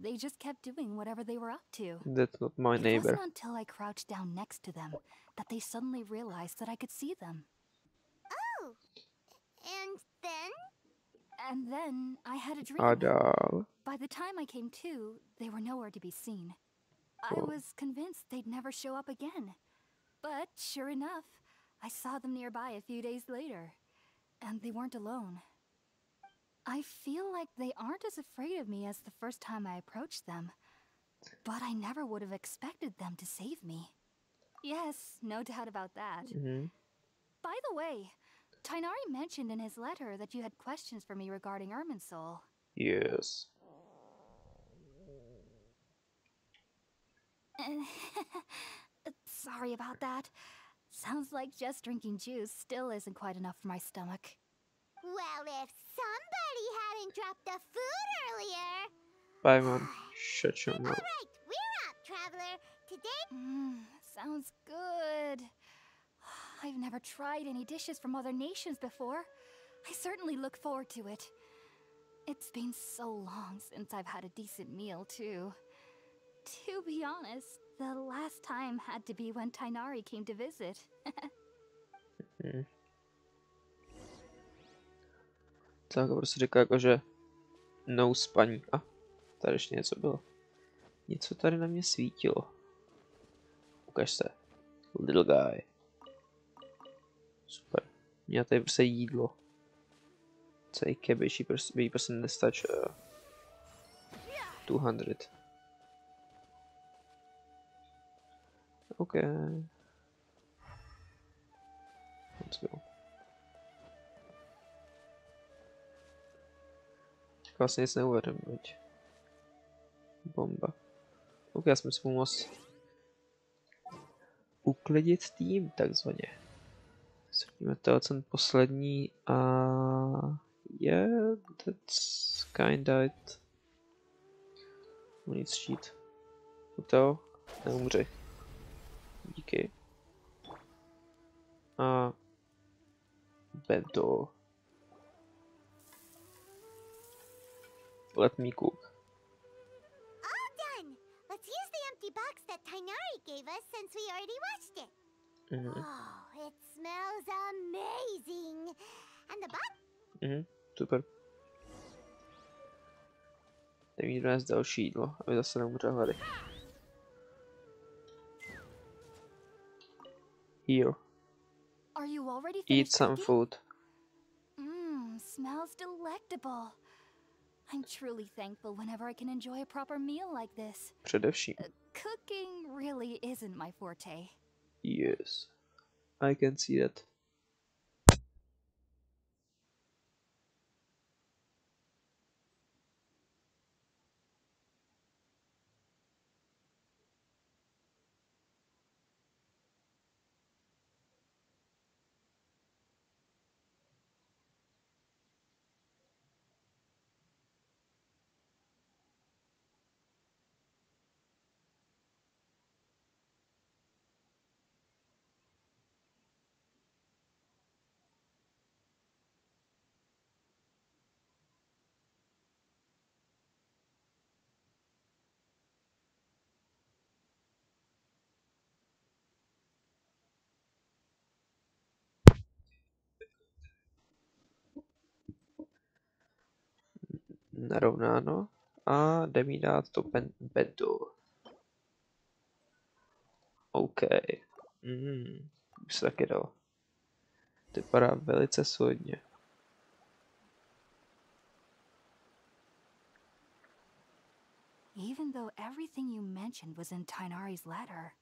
They just kept doing whatever they were up to. That's not my It neighbor. wasn't until I crouched down next to them that they suddenly realized that I could see them. Oh, and then? And then I had a dream. Adal. By the time I came to, they were nowhere to be seen. I Oh. was convinced they'd never show up again. But sure enough, I saw them nearby a few days later. And they weren't alone. I feel like they aren't as afraid of me as the first time I approached them. But I never would have expected them to save me. Yes, no doubt about that. By the way, Tainari mentioned in his letter that you had questions for me regarding Irminsul. Yes. Sorry about that. Sounds like just drinking juice still isn't quite enough for my stomach. Well, if somebody hadn't dropped the food earlier... Bye, man. Shut your mouth. Alright, we're out, Traveler. Today... Sounds good. I've never tried any dishes from other nations before. I certainly look forward to it. It's been so long since I've had a decent meal, too. To be honest, the last time had to be when Tainari came to visit. Tak a prostě říká jako, že no spaní. A tady ještě něco bylo. Něco tady na mě svítilo. Ukaž se. Little guy. Super. Měla tady prostě jídlo. Celý cabbage jí prostě nestač 200. OK. Let's go. Vlastně nic neuvedem, veď. Bomba. OK, já jsem si pomoct uklidit tým, takzvaně. Srdíme ten poslední a... Yeah, that's kinda it. Nic štít. To neumři. Díky. A... Bento. Let me cook. All done! Let's use the empty box that Tainari gave us since we already washed it. Oh, it smells amazing! And the box? Super. Tak mi dnes další jídlo, aby zase neumřel hlady. Here. Are you already Eat finished some cooking? food. Smells delectable. I'm truly thankful whenever I can enjoy a proper meal like this. Především. Cooking really isn't my forte. Yes. I can see that. Narovnáno. A jde mi dát to bedo. OK. Už se taky dalo. To vypadá velice solidně. Even though everything you mentioned was in Tainari's letter,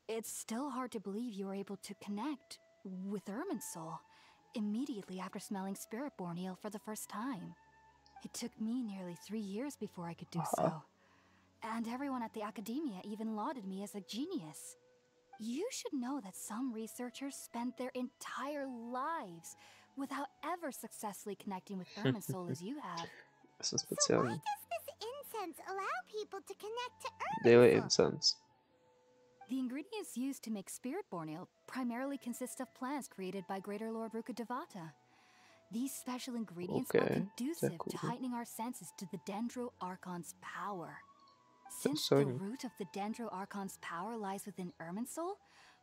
it's still hard to believe you were able to connect with Irminsul immediately after smelling Spiritborn eel for the first time. It took me nearly 3 years before I could do so. And everyone at the academia even lauded me as a genius. You should know that some researchers spent their entire lives without ever successfully connecting with Irminsul as you have. Jsem So why speciální. does this incense allow people to connect to Daily Irminsul? incense. The ingredients used to make Spiritborn eel primarily consist of plants created by Greater Lord Rukkhadevata. These special ingredients are Okay, conducive cool. to heightening our senses to the Dendro Archon's power. Since so the you- root of the Dendro Archon's power lies within Irminsul,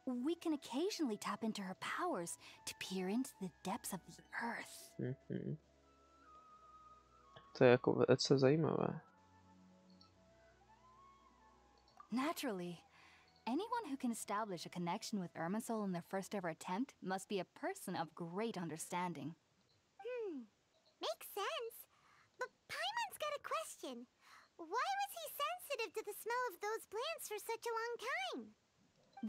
we can occasionally tap into her powers to peer into the depths of the earth. To je jako velice zajímavé. Naturally, anyone who can establish a connection with Irminsul in their first ever attempt must be a person of great understanding. Makes sense. But Paimon's got a question. Why was he sensitive to the smell of those plants for such a long time?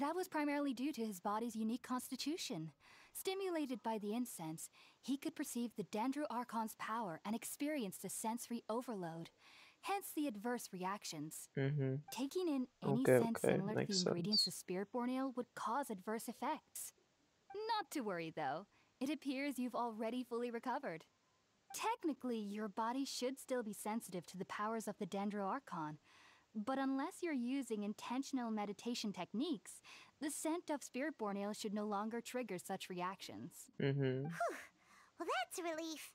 That was primarily due to his body's unique constitution. Stimulated by the incense, he could perceive the Dendro Archon's power and experienced a sensory overload, hence the adverse reactions. Taking in any Okay, scent okay, similar to the makes ingredients sense. of Spiritborn ale would cause adverse effects. Not to worry though, it appears you've already fully recovered. Technically, your body should still be sensitive to the powers of the Dendro Archon, but unless you're using intentional meditation techniques, the scent of Spiritborn ale should no longer trigger such reactions. Well, that's a relief.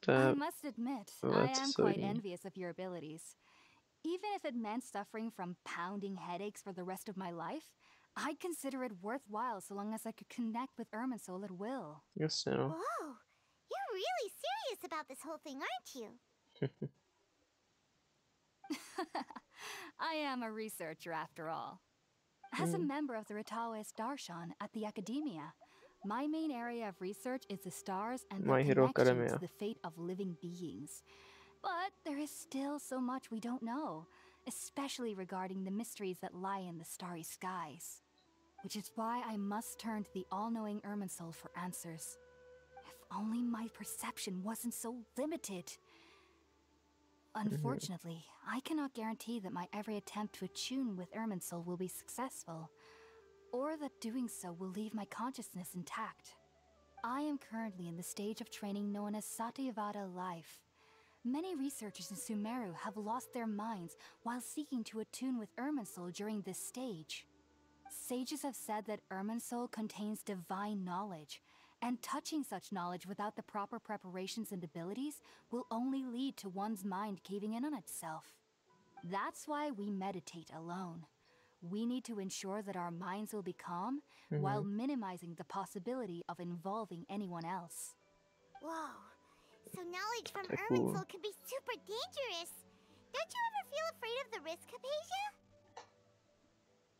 I must admit, I that's am so quite neat. envious of your abilities. Even if it meant suffering from pounding headaches for the rest of my life, I'd consider it worthwhile so long as I could connect with Irminsul at will. Jasně no. Whoa, you're really serious about this whole thing, aren't you? I am a researcher after all. As a member of the Ritaoist Darshan at the Academia, my main area of research is the stars and My their Hero connection Academia. to the fate of living beings. But there is still so much we don't know, especially regarding the mysteries that lie in the starry skies. Which is why I must turn to the all-knowing Irminsul for answers. If only my perception wasn't so limited. Unfortunately, I cannot guarantee that my every attempt to attune with Irminsul will be successful, or that doing so will leave my consciousness intact. I am currently in the stage of training known as Satyavada life. Many researchers in Sumeru have lost their minds while seeking to attune with Irminsul during this stage. Sages have said that Irminsul contains divine knowledge, and touching such knowledge without the proper preparations and abilities will only lead to one's mind caving in on itself. That's why we meditate alone. We need to ensure that our minds will be calm while minimizing the possibility of involving anyone else. Whoa, so knowledge from That's cool. Irminsul can be super dangerous. Don't you ever feel afraid of the risk, Hypatia?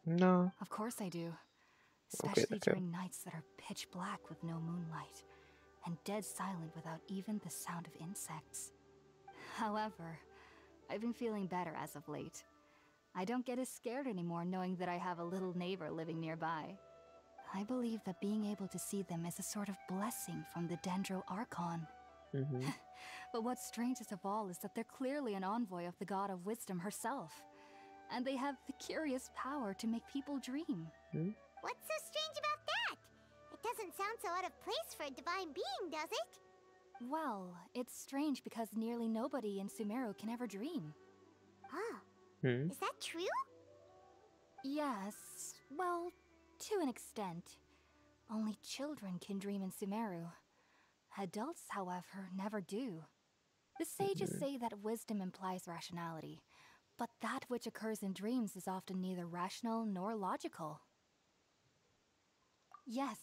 No. Of course I do. especially during nights that are pitch black with no moonlight, and dead silent without even the sound of insects. However, I've been feeling better as of late. I don't get as scared anymore knowing that I have a little neighbor living nearby. I believe that being able to see them is a sort of blessing from the Dendro Archon. But what's strangest of all is that they're clearly an envoy of the God of Wisdom herself. And they have the curious power to make people dream. What's so strange about that? It doesn't sound so out of place for a divine being, does it? Well, it's strange because nearly nobody in Sumeru can ever dream. Oh. Is that true? Yes, well, to an extent. Only children can dream in Sumeru. Adults, however, never do. The sages say that wisdom implies rationality, but that which occurs in dreams is often neither rational nor logical. Yes,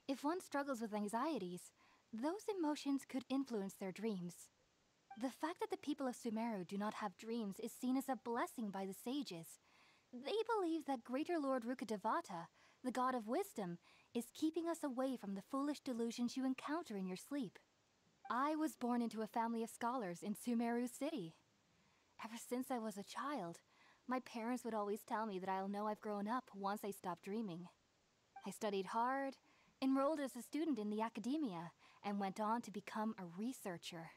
if one struggles with anxieties, those emotions could influence their dreams. The fact that the people of Sumeru do not have dreams is seen as a blessing by the sages. They believe that Greater Lord Rukkhadevata, the God of Wisdom, is keeping us away from the foolish delusions you encounter in your sleep. I was born into a family of scholars in Sumeru City. Ever since I was a child, my parents would always tell me that I'll know I've grown up once I stop dreaming. I studied hard, enrolled as a student in the academia, and went on to become a researcher.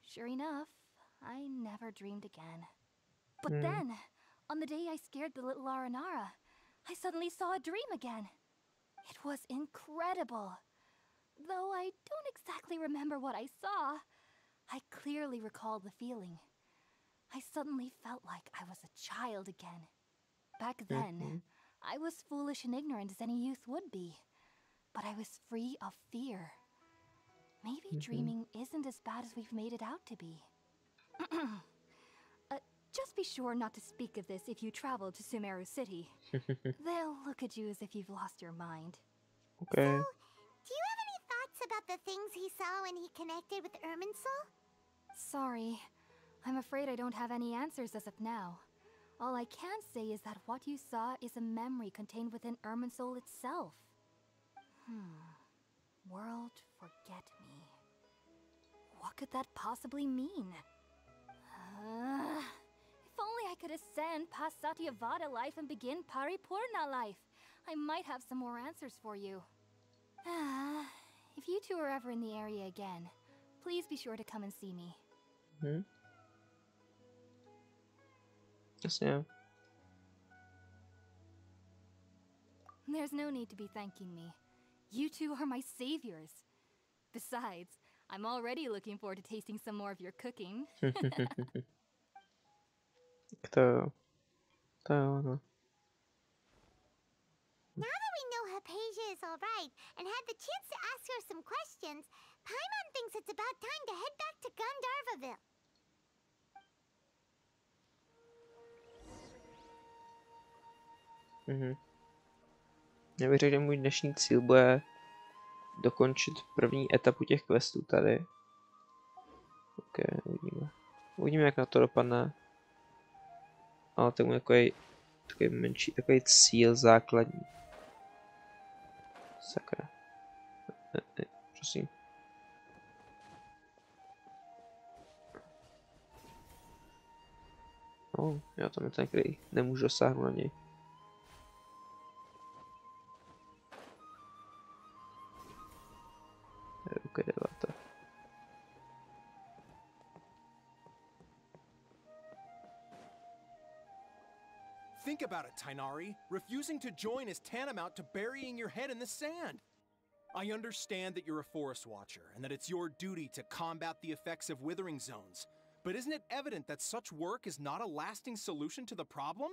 Sure enough, I never dreamed again. But then, on the day I scared the little Aranara, I suddenly saw a dream again. It was incredible. Though I don't exactly remember what I saw, I clearly recall the feeling. I suddenly felt like I was a child again. Back then, I was foolish and ignorant as any youth would be, but I was free of fear. Maybe dreaming isn't as bad as we've made it out to be. Just be sure not to speak of this if you travel to Sumeru City. They'll look at you as if you've lost your mind. So, do you have any thoughts about the things he saw when he connected with Irminsul? Sorry, I'm afraid I don't have any answers as of now. All I can say is that what you saw is a memory contained within Irminsul itself. World forget me. What could that possibly mean? If only I could ascend past Satyavada life and begin Paripurna life, I might have some more answers for you. If you two are ever in the area again, please be sure to come and see me. Yes, yeah. There's no need to be thanking me. You two are my saviors. Besides, I'm already looking forward to tasting some more of your cooking. To Now that we know Hypatia is alright and had the chance to ask her some questions, Paimon thinks it's about time to head back to Gandharvaville. Já bych řekl, že můj dnešní cíl bude dokončit první etapu těch questů tady. Ok, uvidíme. Uvidíme, jak na to dopadne. Ale to je takový menší, takový cíl základní. Sakra. Prosím. Já tam je ten, který nemůžu dosáhnout na něj. Think about it, Tainari. Refusing to join is tantamount to burying your head in the sand. I understand that you're a forest watcher and that it's your duty to combat the effects of withering zones. But isn't it evident that such work is not a lasting solution to the problem?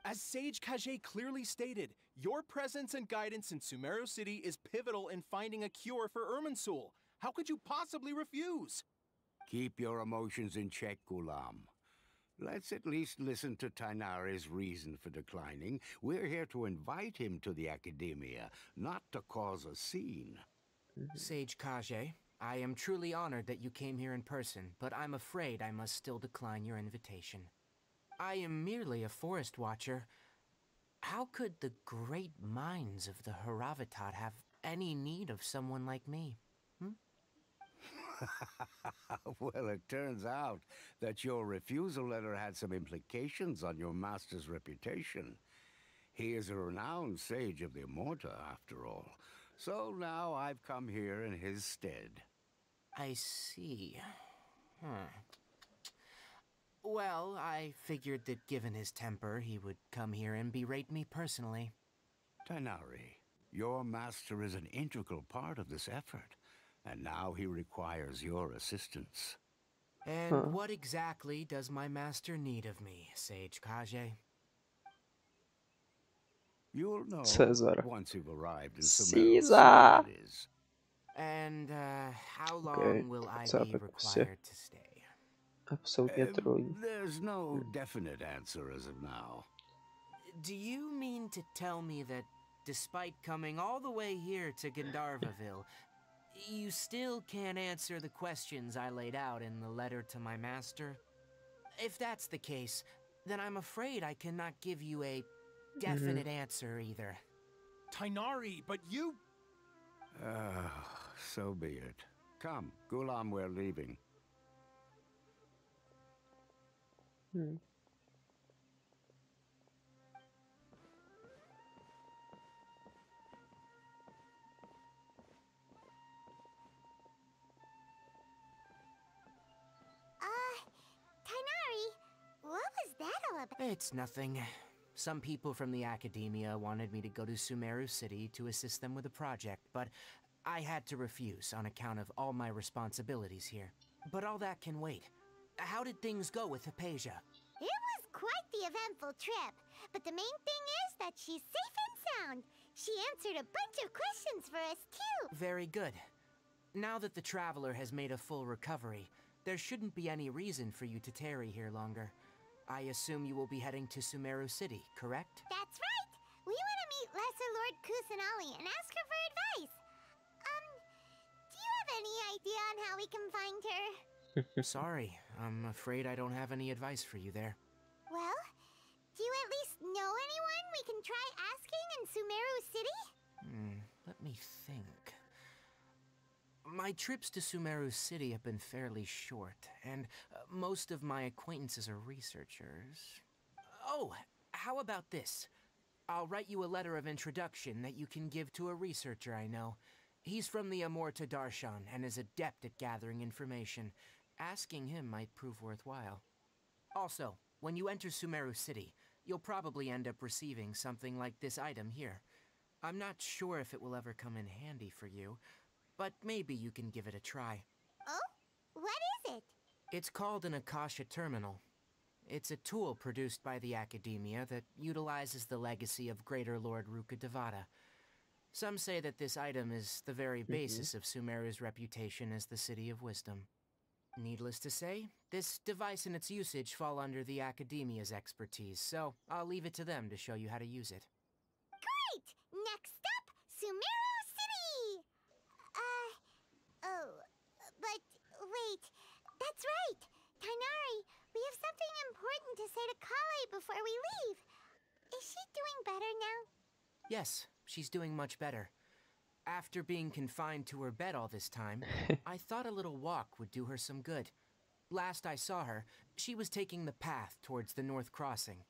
As Sage Kage clearly stated, your presence and guidance in Sumeru City is pivotal in finding a cure for Irminsul. How could you possibly refuse? Keep your emotions in check, Ghulam. Let's at least listen to Tainari's reason for declining. We're here to invite him to the Academia, not to cause a scene. Sage Kage, I am truly honored that you came here in person, but I'm afraid I must still decline your invitation. I am merely a forest watcher. How could the great minds of the Haravatat have any need of someone like me? Well, it turns out that your refusal letter had some implications on your master's reputation. He is a renowned sage of the Immorta, after all. So now I've come here in his stead. I see. Well, I figured that given his temper, he would come here and berate me personally. Tighnari, your master is an integral part of this effort, and now he requires your assistance. And what exactly does my master need of me, Sage Kaje? You'll know Caesar. once you've arrived in Sumeru Caesar. City, that is. And how long Okay, will I docela be tak prostě required to stay? absolutně trojí. There's no definite answer as of now. Do you mean to tell me that despite coming all the way here to Gandharvaville, you still can't answer the questions I laid out in the letter to my master? If that's the case, then I'm afraid I cannot give you a definite answer either. Tighnari, but you... So be it. Come, Gulam, we're leaving. Tighnari, what was that all about? It's nothing. Some people from the academia wanted me to go to Sumeru City to assist them with a project, but I had to refuse on account of all my responsibilities here. But all that can wait. How did things go with Hypatia? It was quite the eventful trip, but the main thing is that she's safe and sound. She answered a bunch of questions for us, too. Very good. Now that the Traveler has made a full recovery, there shouldn't be any reason for you to tarry here longer. I assume you will be heading to Sumeru City, correct? That's right. We want to meet Lesser Lord Kusanali and ask her for advice. Do you have any idea on how we can find her? Sorry, I'm afraid I don't have any advice for you there. Well, do you at least know anyone we can try asking in Sumeru City? Let me think. My trips to Sumeru City have been fairly short, and most of my acquaintances are researchers. Oh, how about this? I'll write you a letter of introduction that you can give to a researcher I know. He's from the Immorta Darshan and is adept at gathering information. Asking him might prove worthwhile. Also, when you enter Sumeru City, you'll probably end up receiving something like this item here. I'm not sure if it will ever come in handy for you, but maybe you can give it a try. Oh? What is it? It's called an Akasha Terminal. It's a tool produced by the Academia that utilizes the legacy of Greater Lord Rukkhadevata. Some say that this item is the very basis of Sumeru's reputation as the City of Wisdom. Needless to say, this device and its usage fall under the Academia's expertise, so I'll leave it to them to show you how to use it. Great! Next up, Sumeru City! But wait, that's right! Tighnari, we have something important to say to Kale before we leave. Is she doing better now? Yes, she's doing much better. After being confined to her bed all this time, I thought a little walk would do her some good. Last I saw her, she was taking the path towards the North Crossing.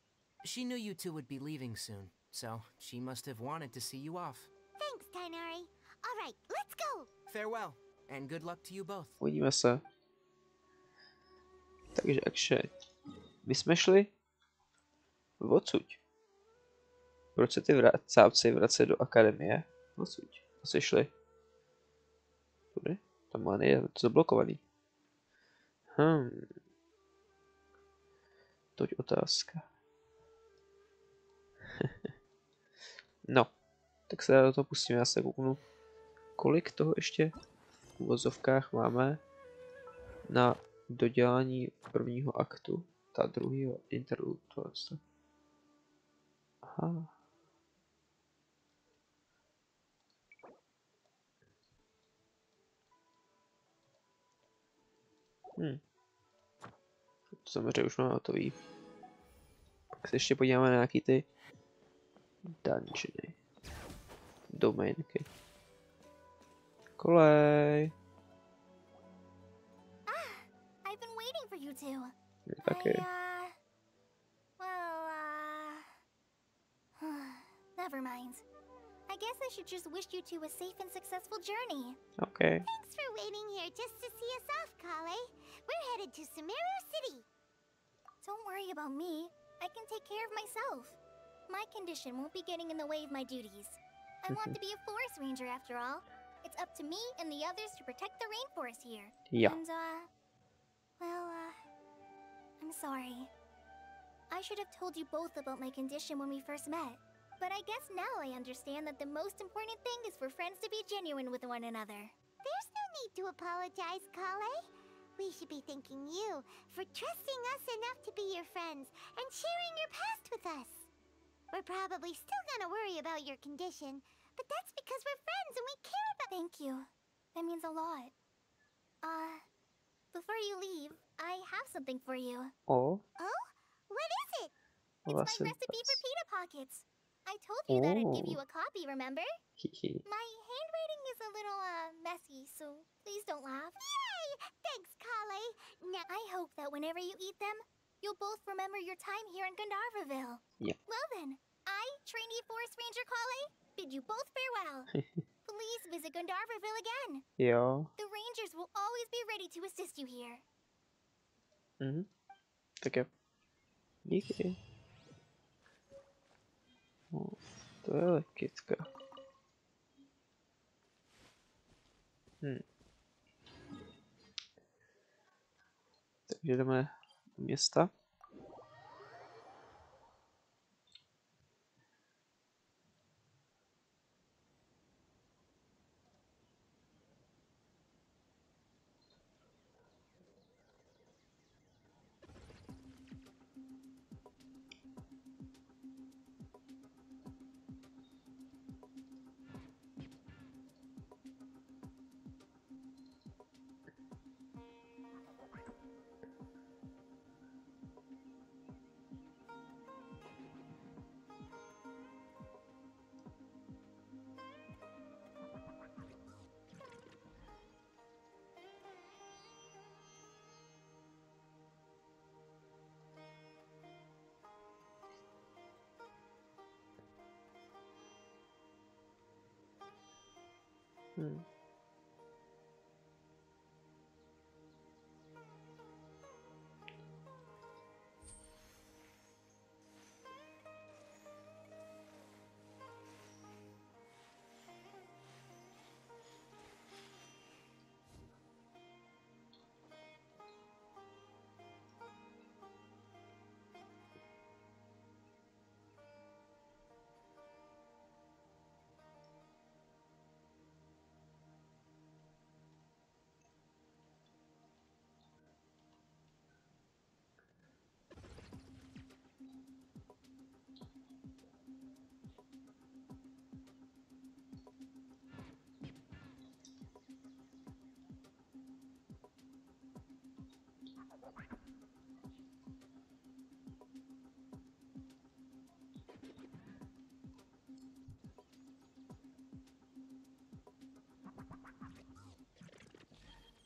She knew you two would be leaving soon, so she must have wanted to see you off. Thanks, Tighnari. All right, let's go! Farewell, and good luck to you both. Uvidíme se. Takže akše. My jsme šli odsuť. Proč se ty cápci vrací do akademie? Odsuť. Asi šli. Tudy? Tam má nejde, to je zablokovaný. Toť otázka. No, tak se do toho pustíme, já se kouknu, kolik toho ještě v uvozovkách máme na dodělání prvního aktu, ta druhého interludu. Aha. To samozřejmě už máme hotový. Pak se ještě podíváme na nějaký ty Dungeony. Domainky. Kolej. I've been waiting for you two. Taky. Never mind. I guess I should just wish you two a safe and successful journey. Okay. Thanks for waiting here just to see us off, Kale. We're headed to Sumeru City. Don't worry about me. I can take care of myself. My condition won't be getting in the way of my duties. I want to be a forest ranger after all. It's up to me and the others to protect the rainforest here. Yeah. And, I'm sorry. I should have told you both about my condition when we first met. But I guess now I understand that the most important thing is for friends to be genuine with one another. There's no need to apologize, Kale. We should be thanking you for trusting us enough to be your friends and sharing your past with us. We're probably still gonna worry about your condition, but that's because we're friends and we care about— Thank you. That means a lot. Before you leave, I have something for you. Oh. Oh? What is it? Well, It's my recipe for pita pockets. I told you that I'd give you a copy, remember? My handwriting is a little, messy, so please don't laugh. Yay! Thanks, Kale. Now, I hope that whenever you eat them, you'll both remember your time here in Gandharvaville. Yeah. Well then, I, Trainee Forest Ranger Kale, bid you both farewell. Please visit Gandharvaville again. Jo. The Rangers will always be ready to assist you here. Tak jo. Díky. No, to je lehkytka. Takže jdeme do města.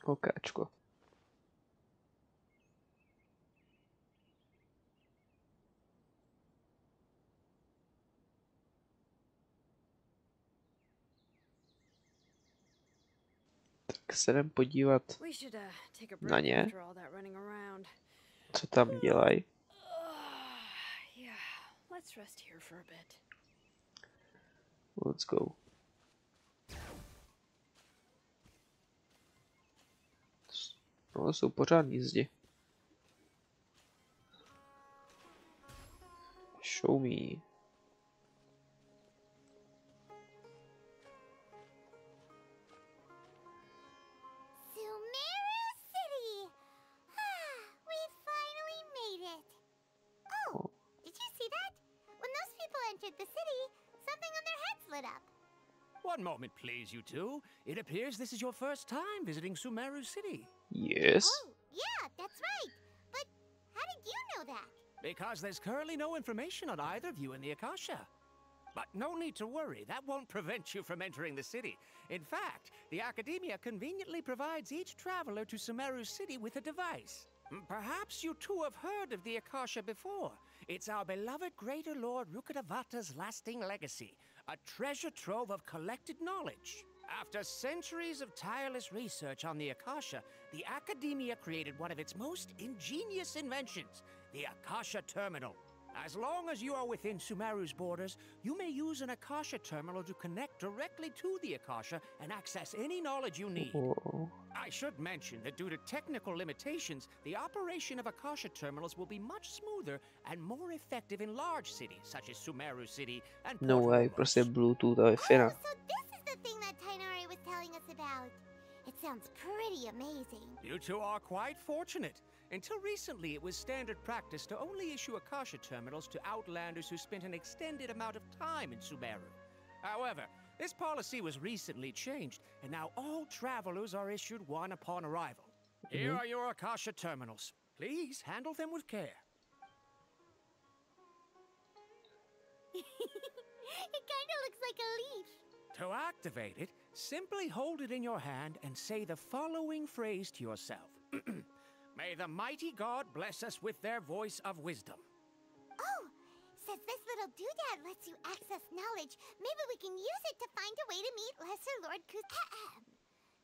Okáčko. Tak se jdem podívat na ně, co tam dělají. Let's go. No, jsou pořádný zdi. Show me. Sumeru City! We finally made it! Oh, did you see that? When those people entered the city, something on their heads lit up. One moment, please, you two. It appears this is your first time visiting Sumeru City. Yes. Oh, yeah, that's right. But how did you know that? Because there's currently no information on either of you in the Akasha. But no need to worry, that won't prevent you from entering the city. In fact, the Academia conveniently provides each traveler to Sumeru City with a device. Perhaps you too have heard of the Akasha before. It's our beloved Greater Lord Rukkhadevata's lasting legacy, a treasure trove of collected knowledge. After centuries of tireless research on the Akasha, the Academia created one of its most ingenious inventions, the Akasha Terminal. As long as you are within Sumeru's borders, you may use an Akasha terminal to connect directly to the Akasha and access any knowledge you need. Whoa. I should mention that due to technical limitations, the operation of Akasha terminals will be much smoother and more effective in large cities such as Sumeru City and No way, prostě Bluetooth a Wi-Fi. Oh, so this is the thing that Tainari was telling us about. It sounds pretty amazing. You two are quite fortunate. Until recently, it was standard practice to only issue Akasha terminals to outlanders who spent an extended amount of time in Sumeru. However, this policy was recently changed, and now all travelers are issued one upon arrival. Here are your Akasha terminals. Please handle them with care. It kinda looks like a leaf. To activate it, simply hold it in your hand and say the following phrase to yourself. May the mighty God bless us with their voice of wisdom. Oh, since this little doodad lets you access knowledge, maybe we can use it to find a way to meet Lesser Lord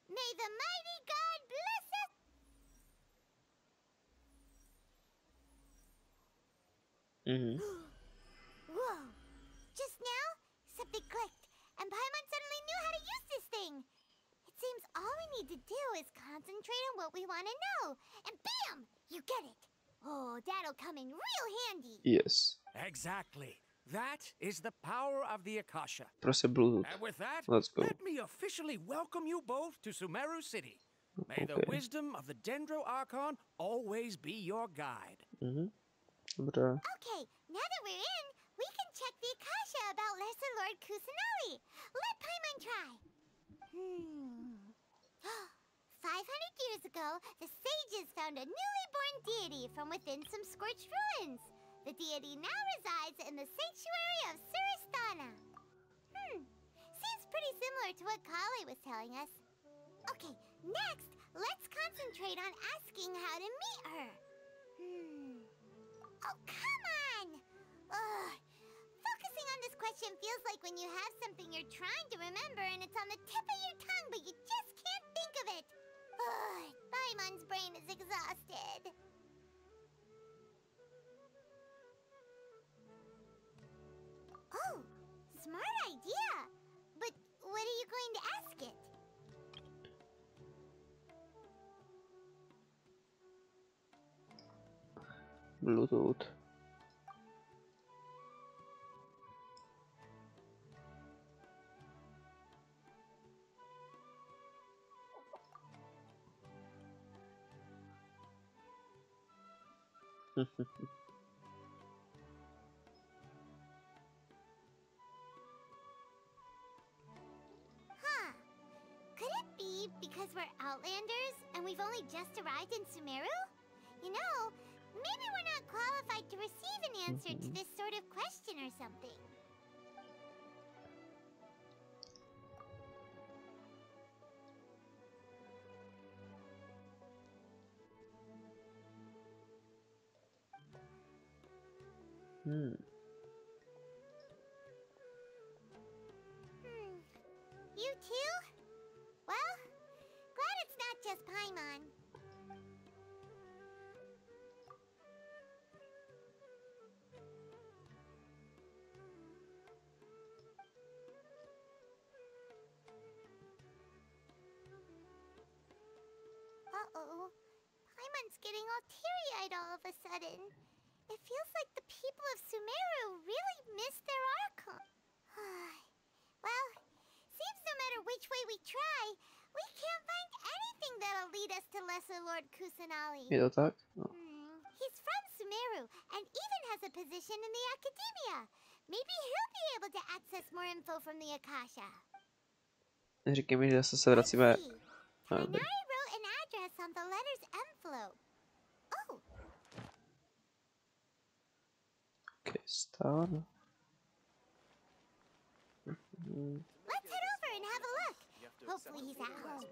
May the mighty God bless us. Whoa! Just now, something clicked, and Paimon suddenly knew how to use this thing. It seems all we need to do is concentrate on what we want to know, and bam! You get it. Oh, that'll come in real handy. Yes. Exactly. That is the power of the Akasha. Prostě Bluetooth. And with that, Let's go. let me officially welcome you both to Sumeru City. May the wisdom of the Dendro Archon always be your guide. Dobré. Okay, now that we're in, we can check the Akasha about Lesser Lord Kusanali. Let Paimon try. 500 years ago, the sages found a newly born deity from within some scorched ruins. The deity now resides in the sanctuary of Suristana. Seems pretty similar to what Kali was telling us. Okay, next, let's concentrate on asking how to meet her. Oh, come on! Ugh. Focusing on this question feels like when you have something you're trying to remember and it's on the tip of your tongue, but you just can't think of it. Ugh, Paimon's brain is exhausted. Oh, smart idea. But what are you going to ask it? Bluetooth. Could it be because we're Outlanders and we've only just arrived in Sumeru? You know, maybe we're not qualified to receive an answer to this sort of question or something. You too? Well, glad it's not just Paimon. Uh-oh. Paimon's getting all teary-eyed all of a sudden. It feels like the people of Sumeru really miss their Archon. Well, seems no matter which way we try, we can't find anything that'll lead us to Lesser Lord Kusanali. Je to tak? No. He's from Sumeru and even has a position in the Academia. Maybe he'll be able to access more info from the Akasha. Říkej mi, že zase se vracíme. Tainari wrote an address on the letter's envelope. Oh. Okay, star. Let's head over and have a look. Hopefully he's at home.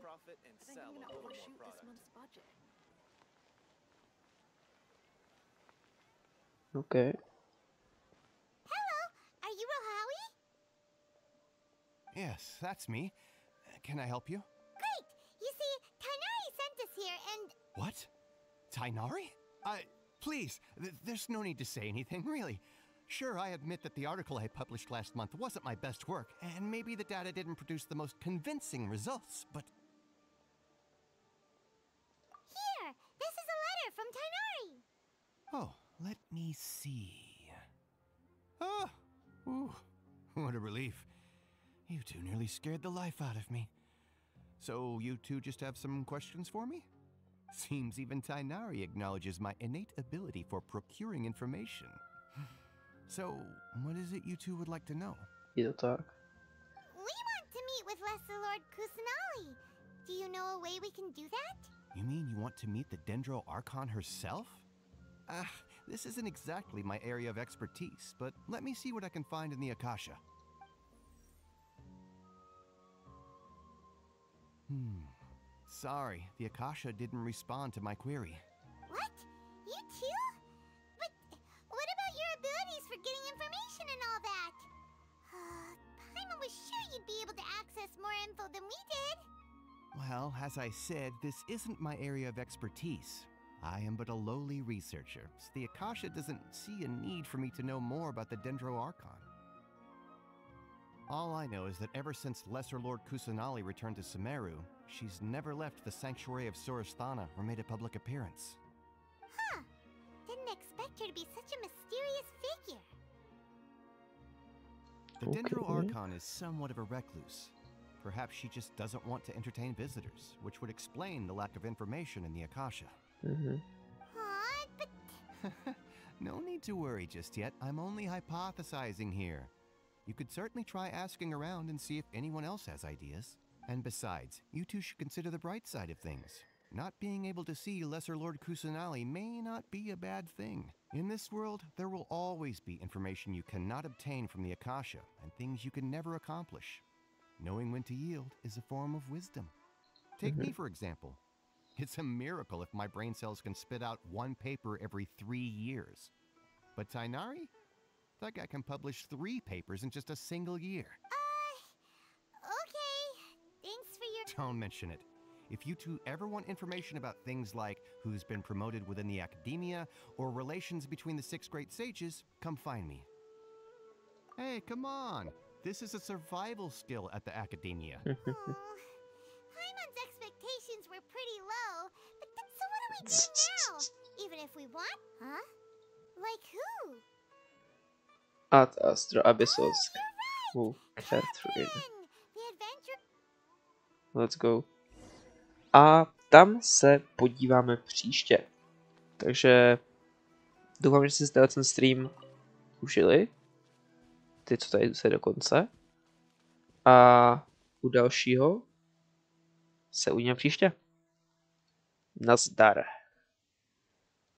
Okay. Hello, are you Rohawi? Yes, that's me. Can I help you? Great. You see, Tainari sent us here and... What? Tainari? Please, there's no need to say anything, really. Sure, I admit that the article I published last month wasn't my best work, and maybe the data didn't produce the most convincing results, but... Here, this is a letter from Tainari. Oh, let me see. Oh, ooh, what a relief. You two nearly scared the life out of me. So you two just have some questions for me? Seems even Tainari acknowledges my innate ability for procuring information. So, what is it you two would like to know? Je to tak. We want to meet with Lesser Lord Kusanali. Do you know a way we can do that? You mean you want to meet the Dendro Archon herself? This isn't exactly my area of expertise, but let me see what I can find in the Akasha. Sorry, the Akasha didn't respond to my query. What? You too? But what about your abilities for getting information and all that? Paimon was sure you'd be able to access more info than we did. Well, as I said, this isn't my area of expertise. I am but a lowly researcher, so the Akasha doesn't see a need for me to know more about the Dendro Archon. All I know is that ever since Lesser Lord Kusanali returned to Sumeru, she's never left the Sanctuary of Sorasthana or made a public appearance. Huh. Didn't expect her to be such a mysterious figure. The Dendro Archon is somewhat of a recluse. Perhaps she just doesn't want to entertain visitors, which would explain the lack of information in the Akasha. But... No need to worry just yet. I'm only hypothesizing here. You could certainly try asking around and see if anyone else has ideas. And besides, you two should consider the bright side of things. Not being able to see Lesser Lord Kusanali may not be a bad thing. In this world, there will always be information you cannot obtain from the Akasha, and things you can never accomplish. Knowing when to yield is a form of wisdom. Take me, for example. It's a miracle if my brain cells can spit out one paper every 3 years. But Tainari? That guy can publish 3 papers in just a single year. Okay. Thanks for your... Don't mention it. If you two ever want information about things like who's been promoted within the academia or relations between the 6 great sages, come find me. Hey, come on. This is a survival skill at the academia. Paimon's expectations were pretty low, but so what do we do now? Even if we want? Huh? Like who? Ad Astra Abyssos. Oh, Catherine. Let's go. A tam se podíváme příště. Takže doufám, že jste si ten stream užili. Ty, co tady se do konce. A u dalšího se uvidíme příště. Nazdar.